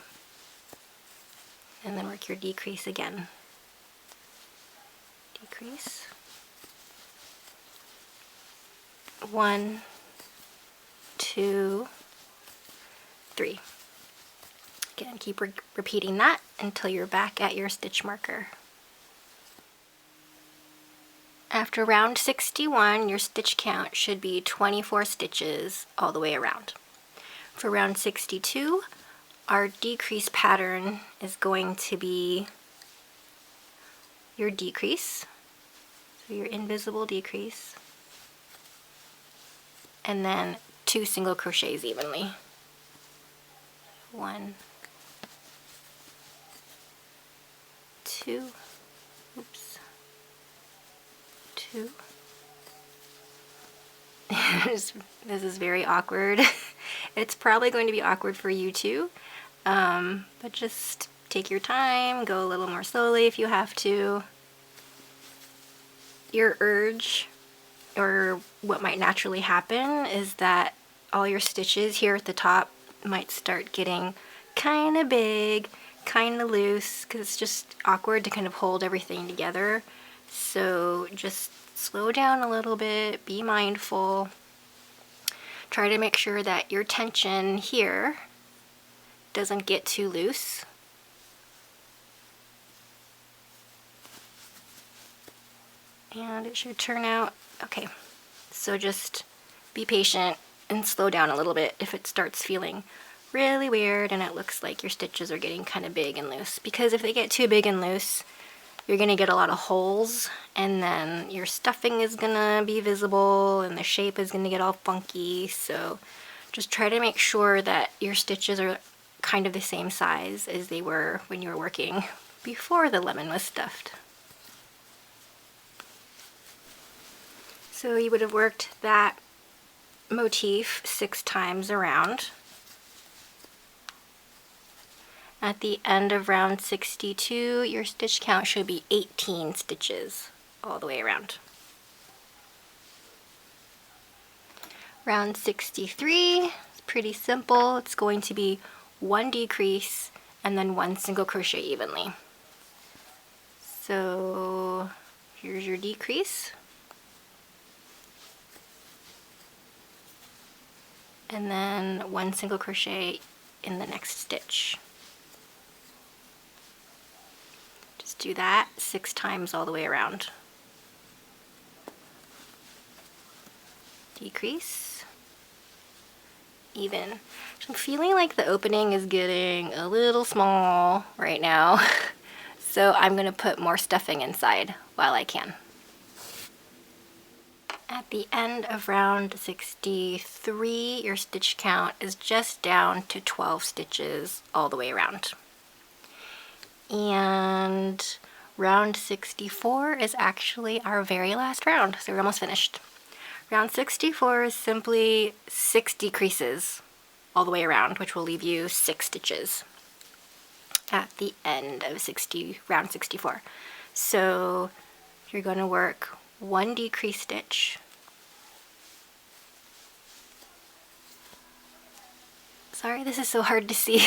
and then work your decrease again. Decrease, 1, 2, 3. Again, keep repeating that until you're back at your stitch marker. After round 61, your stitch count should be 24 stitches all the way around. For round 62, our decrease pattern is going to be your decrease, so your invisible decrease, and then 2 single crochets evenly. 1, 2, oops, 2. This is very awkward. It's probably going to be awkward for you too, but just take your time, go a little more slowly if you have to. Your urge, or what might naturally happen, is that all your stitches here at the top might start getting kind of big, kind of loose, because it's just awkward to kind of hold everything together. So just slow down a little bit, be mindful. Try to make sure that your tension here doesn't get too loose. And it should turn out okay. So just be patient and slow down a little bit if it starts feeling really weird and it looks like your stitches are getting kind of big and loose, because if they get too big and loose, you're going to get a lot of holes, and then your stuffing is going to be visible and the shape is going to get all funky. So just try to make sure that your stitches are kind of the same size as they were when you were working before the lemon was stuffed. So you would have worked that motif 6 times around. At the end of round 62, your stitch count should be 18 stitches all the way around. Round 63 is pretty simple. It's going to be 1 decrease and then 1 single crochet evenly. So here's your decrease. And then 1 single crochet in the next stitch. Just do that 6 times all the way around. Decrease, even. I'm feeling like the opening is getting a little small right now, so I'm going to put more stuffing inside while I can. At the end of round 63, your stitch count is just down to 12 stitches all the way around. And round 64 is actually our very last round, so we're almost finished. Round 64 is simply 6 decreases all the way around, which will leave you 6 stitches at the end of round 64. So you're going to work 1 decrease stitch, sorry this is so hard to see,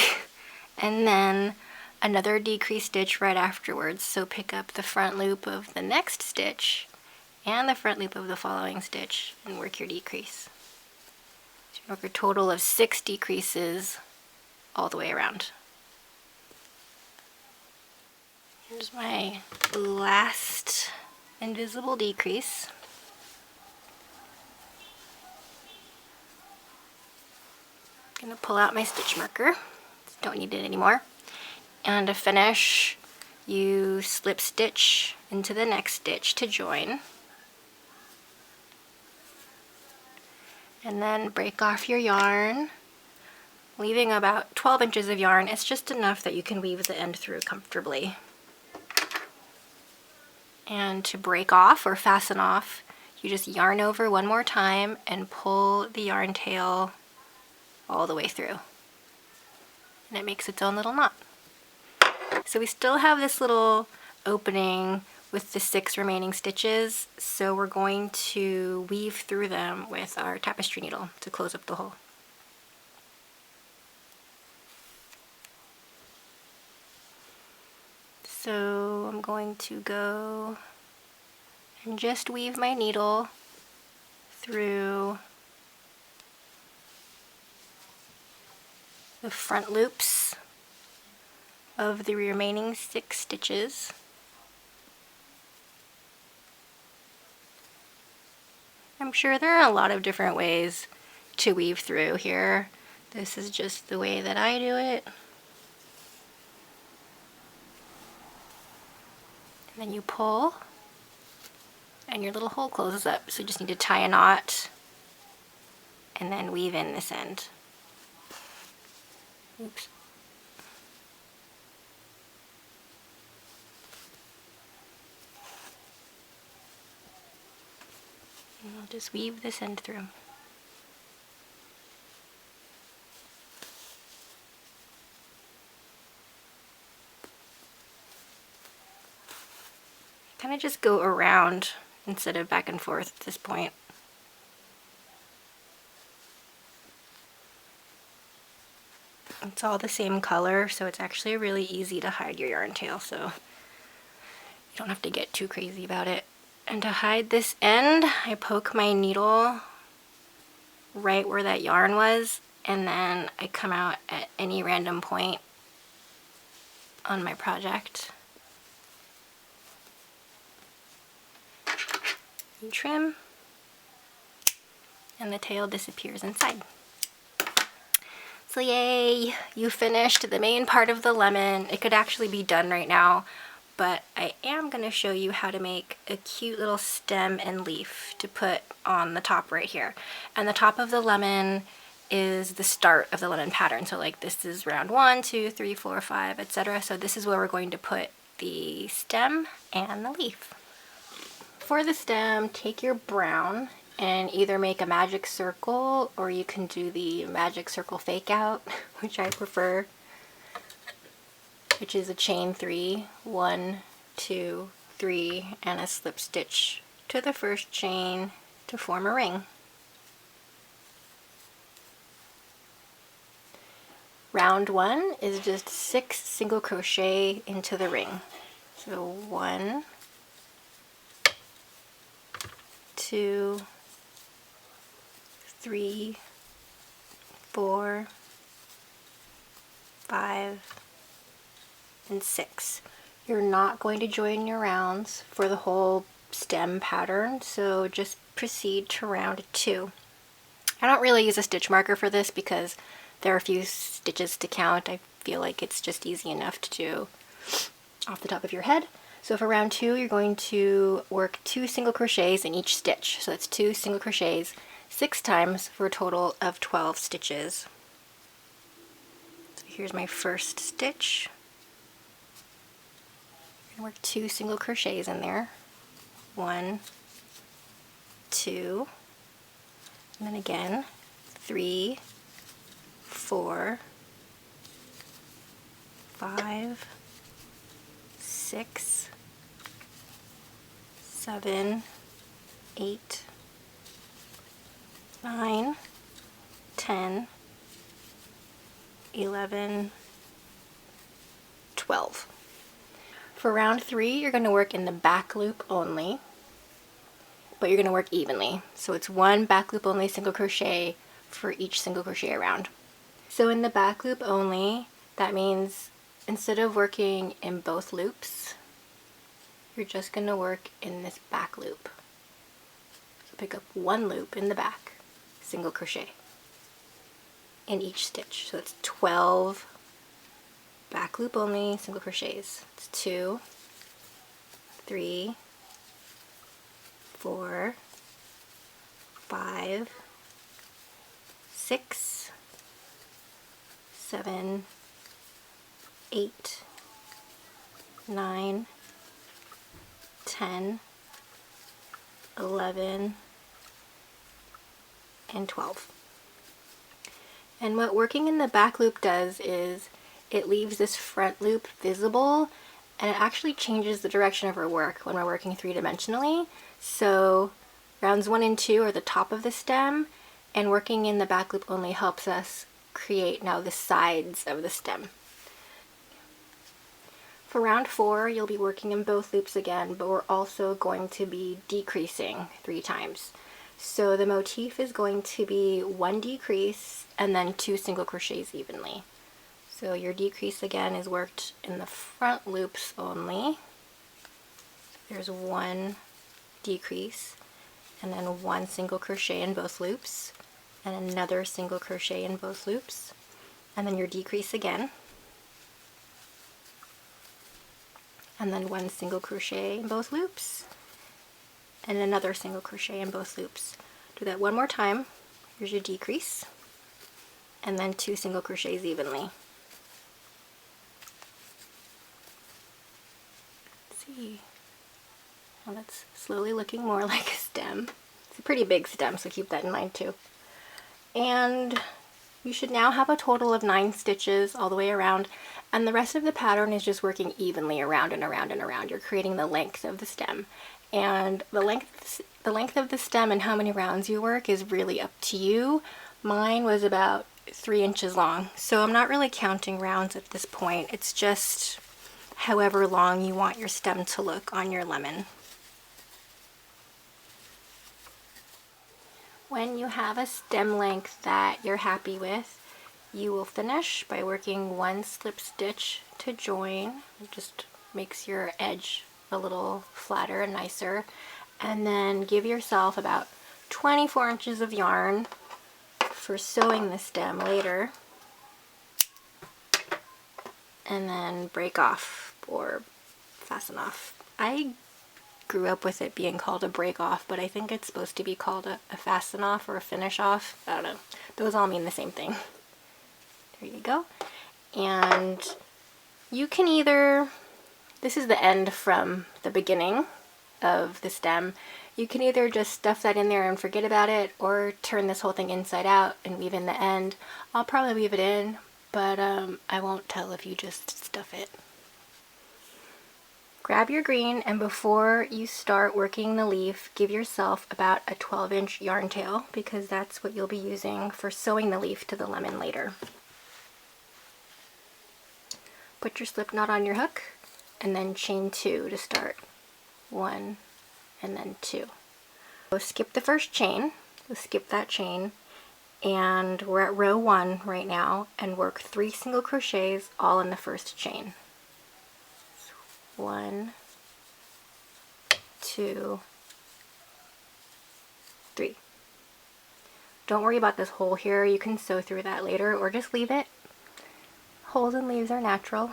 and then another decrease stitch right afterwards. So pick up the front loop of the next stitch and the front loop of the following stitch and work your decrease. So you work a total of 6 decreases all the way around. Here's my last invisible decrease. I'm going to pull out my stitch marker. Don't need it anymore. And to finish, you slip stitch into the next stitch to join. And then break off your yarn, leaving about 12 inches of yarn. It's just enough that you can weave the end through comfortably. And to break off or fasten off, you just yarn over one more time and pull the yarn tail all the way through. And it makes its own little knot. So we still have this little opening with the 6 remaining stitches, so we're going to weave through them with our tapestry needle to close up the hole. So I'm going to go and just weave my needle through the front loops of the remaining 6 stitches. I'm sure there are a lot of different ways to weave through here. This is just the way that I do it. And then you pull and your little hole closes up. So you just need to tie a knot and then weave in this end. Oops. And I'll just weave this end through. Kind of just go around instead of back and forth at this point. It's all the same color, so it's actually really easy to hide your yarn tail, so you don't have to get too crazy about it. And to hide this end, I poke my needle right where that yarn was, and then I come out at any random point on my project. You trim, and the tail disappears inside. So yay, you finished the main part of the lemon. It could actually be done right now, but I am going to show you how to make a cute little stem and leaf to put on the top right here. And the top of the lemon is the start of the lemon pattern. So like this is round 1, 2, 3, 4, 5, etc. So this is where we're going to put the stem and the leaf. For the stem, take your brown and either make a magic circle, or you can do the magic circle fake out, which I prefer, which is a chain 3, 1, 2, 3, and a slip stitch to the first chain to form a ring. Round 1 is just 6 single crochet into the ring. So 1, 2, 3, 4, 5, and 6. You're not going to join your rounds for the whole stem pattern, so just proceed to round 2. I don't really use a stitch marker for this because there are a few stitches to count. I feel like it's just easy enough to do off the top of your head. So for round 2, you're going to work 2 single crochets in each stitch. So that's 2 single crochets 6 times for a total of 12 stitches. So here's my first stitch. I'm going to work 2 single crochets in there. 1, 2, and then again 3, 4, 5, 6, 7, 8, 9, 10, 11, 12. For round 3, you're going to work in the back loop only, but you're going to work evenly. So it's 1 back loop only single crochet for each single crochet round. So in the back loop only, that means instead of working in both loops, you're just going to work in this back loop. So pick up 1 loop in the back, single crochet in each stitch. So it's 12 back loop only single crochets. It's 2, 3, 4, 5, 6, 7, 8, 9, 10, 11, and 12. And what working in the back loop does is it leaves this front loop visible, and it actually changes the direction of our work when we're working 3-dimensionally. So rounds 1 and 2 are the top of the stem, and working in the back loop only helps us create now the sides of the stem. For round 4, you'll be working in both loops again, but we're also going to be decreasing 3 times. So the motif is going to be 1 decrease and then 2 single crochets evenly. So your decrease again is worked in the front loops only. So there's 1 decrease and then 1 single crochet in both loops and another single crochet in both loops, and then your decrease again, and then 1 single crochet in both loops and another single crochet in both loops. Do that 1 more time. Here's your decrease and then 2 single crochets evenly. Well, that's slowly looking more like a stem. It's a pretty big stem, so keep that in mind too. And you should now have a total of 9 stitches all the way around, and the rest of the pattern is just working evenly around and around and around. You're creating the length of the stem, and the length of the stem and how many rounds you work is really up to you. Mine was about 3 inches long, so I'm not really counting rounds at this point. It's just however long you want your stem to look on your lemon. When you have a stem length that you're happy with, you will finish by working 1 slip stitch to join. It just makes your edge a little flatter and nicer. And then give yourself about 24 inches of yarn for sewing the stem later. And then break off or fasten off. I grew up with it being called a break off, but I think it's supposed to be called a fasten off or a finish off. I don't know. Those all mean the same thing. There you go. And you can either, this is the end from the beginning of the stem, you can either just stuff that in there and forget about it, or turn this whole thing inside out and weave in the end. I'll probably weave it in, but I won't tell if you just stuff it. Grab your green, and before you start working the leaf, give yourself about a 12-inch yarn tail, because that's what you'll be using for sewing the leaf to the lemon later. Put your slip knot on your hook and then chain 2 to start. 1 and then 2. So skip the first chain, so skip that chain, and we're at row 1 right now, and work 3 single crochets all in the first chain. 1, 2, 3. Don't worry about this hole here, you can sew through that later or just leave it. Holes and leaves are natural.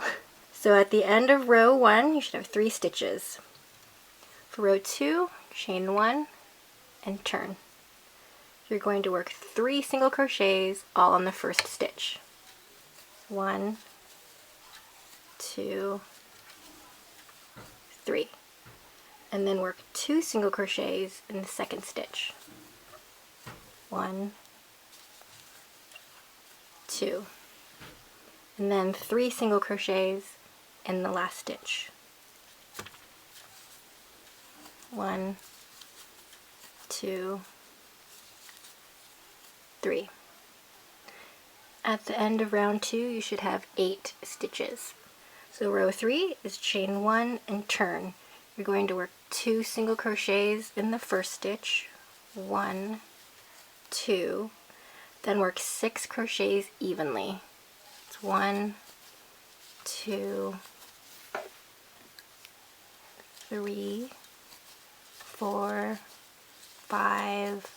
So at the end of row 1 you should have 3 stitches. For row 2, chain 1 and turn. You're going to work 3 single crochets all on the first stitch. 1, 2, 3. And then work 2 single crochets in the second stitch. 1, 2. And then 3 single crochets in the last stitch. 1, 2, 3. At the end of round 2 you should have 8 stitches. So row 3 is chain 1 and turn. You're going to work 2 single crochets in the first stitch. 1, 2. Then work 6 crochets evenly. It's 1, 2, 3, 4, 5,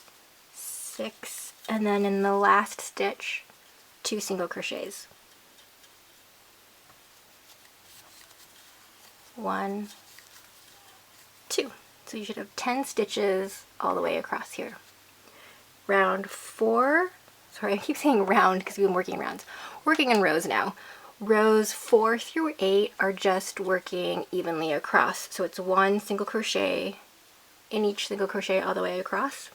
6, and then in the last stitch 2 single crochets. 1, 2. So you should have 10 stitches all the way across here. Round 4, sorry I keep saying round because we've been working rounds. Working in rows now. Rows 4 through 8 are just working evenly across. So it's 1 single crochet in each single crochet all the way across.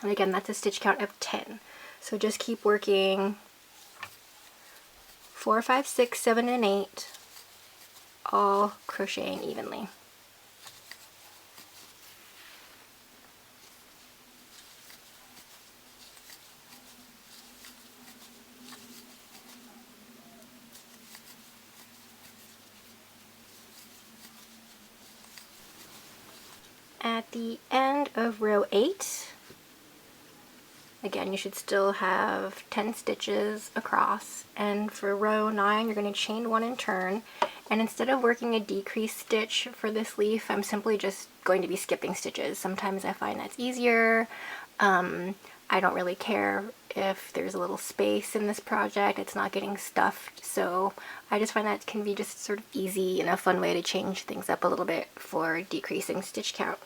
And again, that's a stitch count of 10. So just keep working 4, 5, 6, 7, and 8, all crocheting evenly. At the end of row 8, again, you should still have 10 stitches across, and for row 9 you're going to chain 1 and turn, and instead of working a decrease stitch for this leaf, I'm simply just going to be skipping stitches. Sometimes I find that's easier. I don't really care if there's a little space in this project, it's not getting stuffed, so I just find that can be just sort of easy and a fun way to change things up a little bit for decreasing stitch count.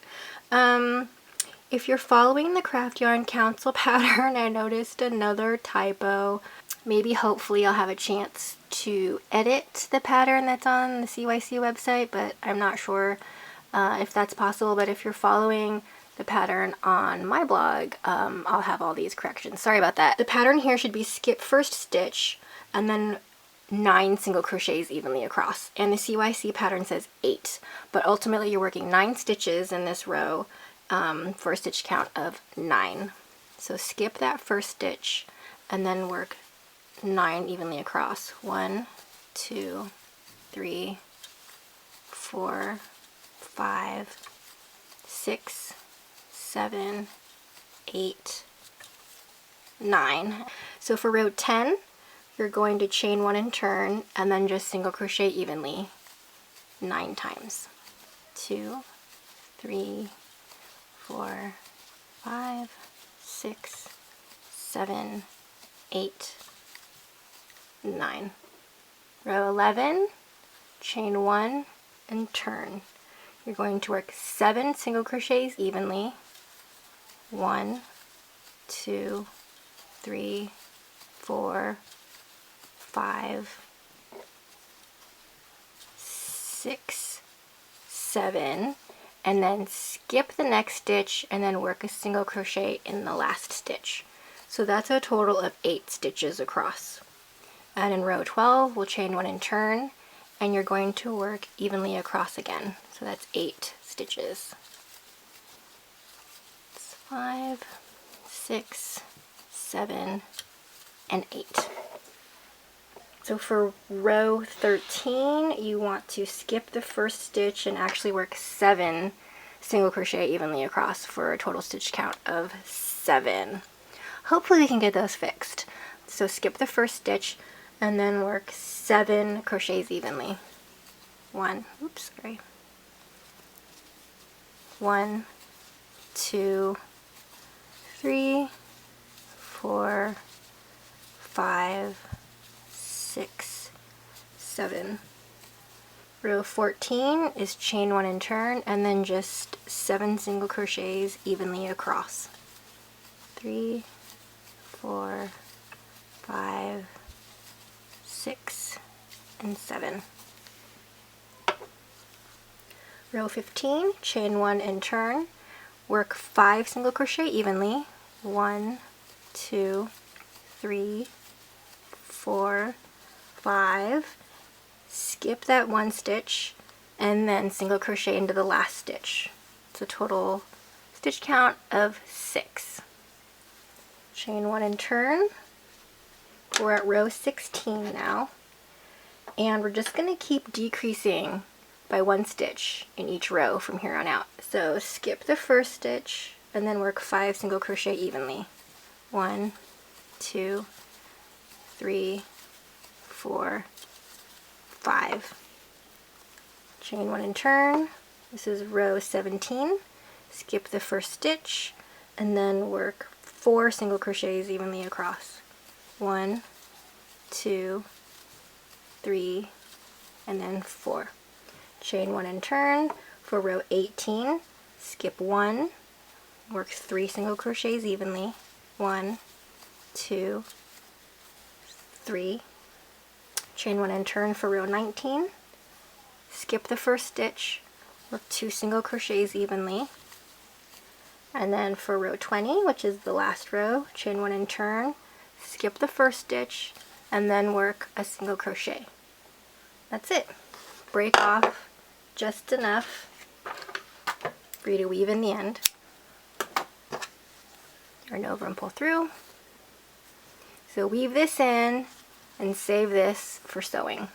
If you're following the Craft Yarn Council pattern, I noticed another typo. Maybe hopefully I'll have a chance to edit the pattern that's on the CYC website, but I'm not sure if that's possible. But if you're following the pattern on my blog, I'll have all these corrections. Sorry about that. The pattern here should be skip first stitch and then 9 single crochets evenly across, and the CYC pattern says 8, but ultimately you're working 9 stitches in this row for a stitch count of 9. So skip that first stitch and then work 9 evenly across. 1, 2, 3, 4, 5, 6, 7, 8, 9. So for row 10, you're going to chain 1 and turn, and then just single crochet evenly 9 times. 2, 3, 4, 5, 6, 7, 8, 9. Row 11, chain 1 and turn. You're going to work 7 single crochets evenly. 1, 2, 3, 4, 5, 6, 7, and then skip the next stitch and then work a single crochet in the last stitch. So that's a total of 8 stitches across. And in row 12, we'll chain 1 and turn, and you're going to work evenly across again. So that's 8 stitches. It's 5, 6, 7, and 8. So for row 13, you want to skip the first stitch and actually work 7 single crochet evenly across for a total stitch count of 7. Hopefully we can get those fixed. So skip the first stitch and then work 7 crochets evenly. 1, 2, 3, 4, 5, 6, 7. Row 14 is chain 1 and turn, and then just 7 single crochets evenly across. 3, 4, 5, 6, and 7. Row 15, chain 1 and turn, work 5 single crochet evenly. 1, 2, 3, 4, 5. Skip that 1 stitch and then single crochet into the last stitch. It's a total stitch count of 6. Chain 1 and turn. We're at row 16 now, and we're just going to keep decreasing by 1 stitch in each row from here on out. So skip the first stitch and then work 5 single crochet evenly. 1, 2, 3, 4, 5. Chain 1 and turn. This is row 17. Skip the first stitch and then work 4 single crochets evenly across. 1, 2, 3, and then 4. Chain 1 and turn. For row 18, skip 1, work 3 single crochets evenly. 1, 2, 3. Chain 1 and turn for row 19. Skip the first stitch, work 2 single crochets evenly. And then for row 20, which is the last row, chain 1 and turn, skip the first stitch, and then work a single crochet. That's it. Break off just enough for you to weave in the end. Yarn over and pull through. So weave this in and save this for sewing.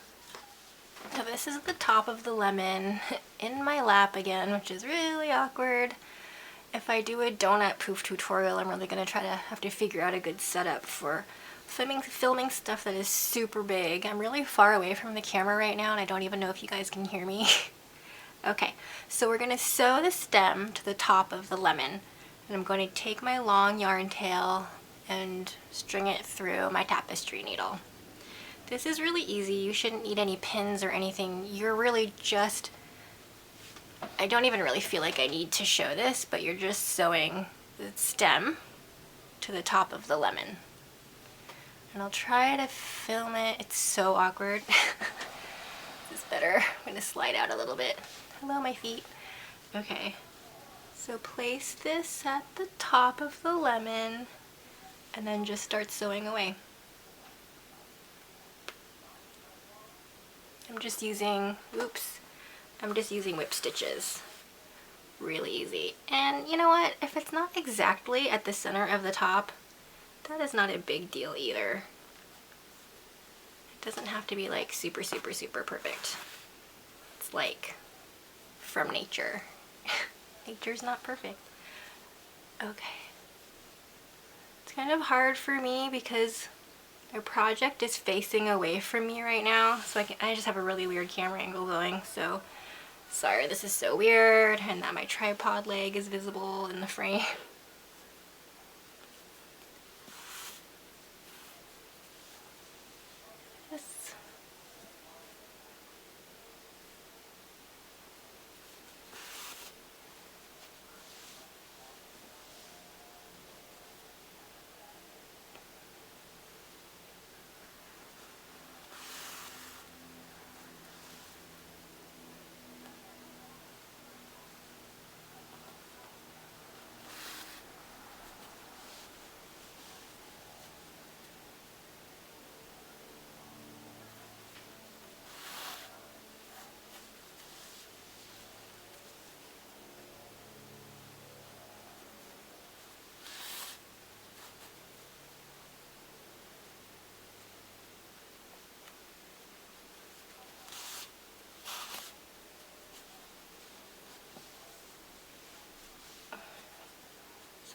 So this is the top of the lemon in my lap again, which is really awkward. If I do a donut poof tutorial, I'm really going to have to figure out a good setup for filming stuff that is super big. I'm really far away from the camera right now and I don't even know if you guys can hear me. Okay, so we're going to sew the stem to the top of the lemon, and I'm going to take my long yarn tail and string it through my tapestry needle. This is really easy. You shouldn't need any pins or anything. You're really just, I don't even really feel like I need to show this, but you're just sewing the stem to the top of the lemon. And I'll try to film it. It's so awkward. This is better. I'm going to slide out a little bit. Hello, my feet. Okay, so place this at the top of the lemon and then just start sewing away. I'm just using whip stitches. Really easy. And you know what? If it's not exactly at the center of the top, that is not a big deal either. It doesn't have to be like super, super, super perfect. It's like from nature. Nature's not perfect. Okay. It's kind of hard for me because my project is facing away from me right now, so I just have a really weird camera angle going, so sorry this is so weird, and that my tripod leg is visible in the frame. Yes.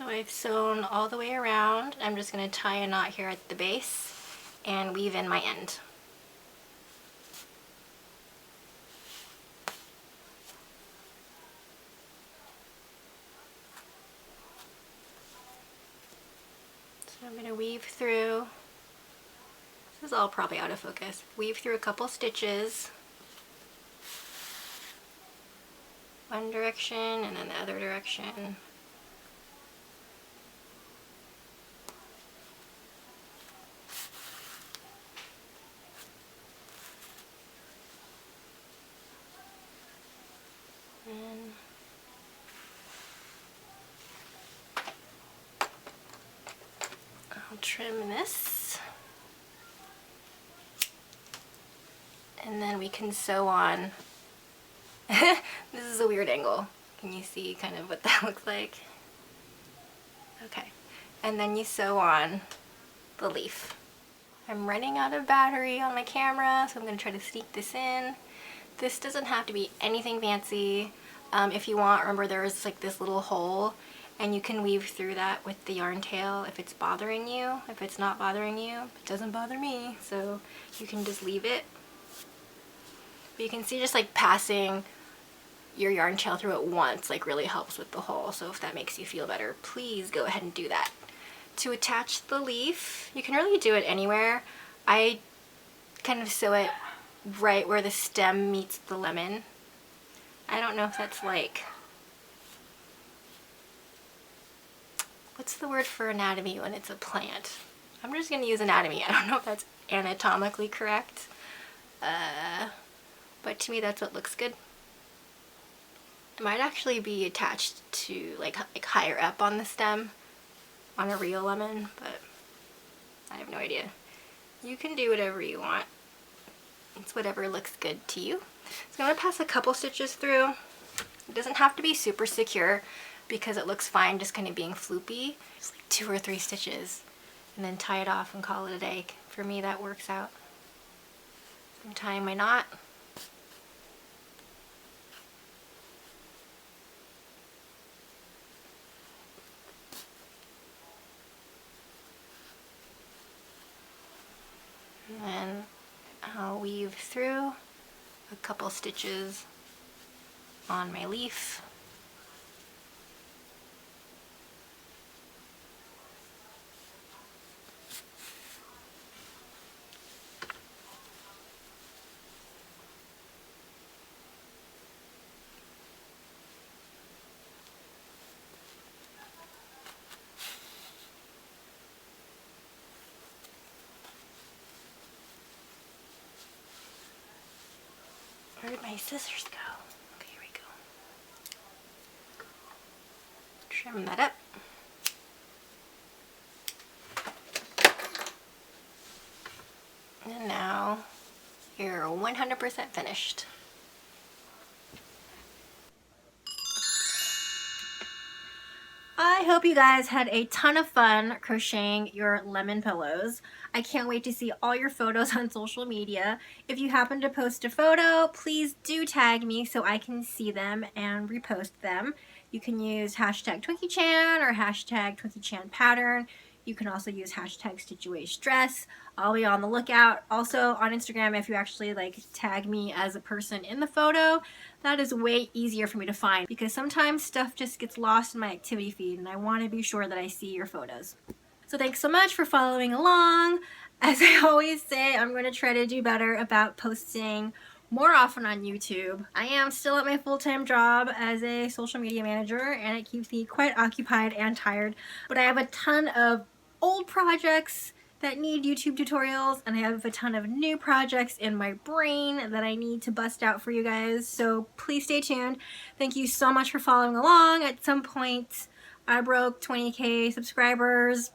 So I've sewn all the way around. I'm just going to tie a knot here at the base and weave in my end. So I'm going to weave through, this is all probably out of focus, weave through a couple stitches, one direction and then the other direction. And I'll trim this. And then we can sew on. This is a weird angle. Can you see kind of what that looks like? Okay. And then you sew on the leaf. I'm running out of battery on my camera, so I'm going to try to sneak this in. This doesn't have to be anything fancy. If you want, remember there's like this little hole and you can weave through that with the yarn tail if it's bothering you. If it's not bothering you, it doesn't bother me, so you can just leave it. But you can see just like passing your yarn tail through it once like really helps with the hole, so if that makes you feel better, please go ahead and do that. To attach the leaf, you can really do it anywhere. I kind of sew it right where the stem meets the lemon. I don't know if that's like, what's the word for anatomy when it's a plant? I'm just going to use anatomy. I don't know if that's anatomically correct, but to me that's what looks good. It might actually be attached to like higher up on the stem on a real lemon, but I have no idea. You can do whatever you want. It's whatever looks good to you. So I'm going to pass a couple stitches through. It doesn't have to be super secure because it looks fine just kind of being floopy. Just like 2 or 3 stitches and then tie it off and call it a day. For me that works out. I'm tying my knot. And then I'll weave through a couple stitches on my leaf. Where did my scissors go? Okay, here we go. Trim that up. And now you're 100% finished. I hope you guys had a ton of fun crocheting your lemon pillows. I can't wait to see all your photos on social media. If you happen to post a photo, please do tag me so I can see them and repost them. You can use hashtag TwinkieChan or hashtag TwinkieChanPattern. You can also use hashtag StitchAwayStress. I'll be on the lookout. Also on Instagram, if you actually like tag me as a person in the photo, that is way easier for me to find because sometimes stuff just gets lost in my activity feed and I want to be sure that I see your photos. So thanks so much for following along. As I always say, I'm going to try to do better about posting more often on YouTube. I am still at my full-time job as a social media manager and it keeps me quite occupied and tired, but I have a ton of old projects that need YouTube tutorials and I have a ton of new projects in my brain that I need to bust out for you guys, so please stay tuned. Thank you so much for following along. At some point I broke 20k subscribers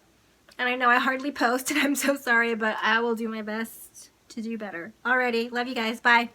and I know I hardly post and I'm so sorry, but I will do my best to do better. Alrighty, love you guys, bye.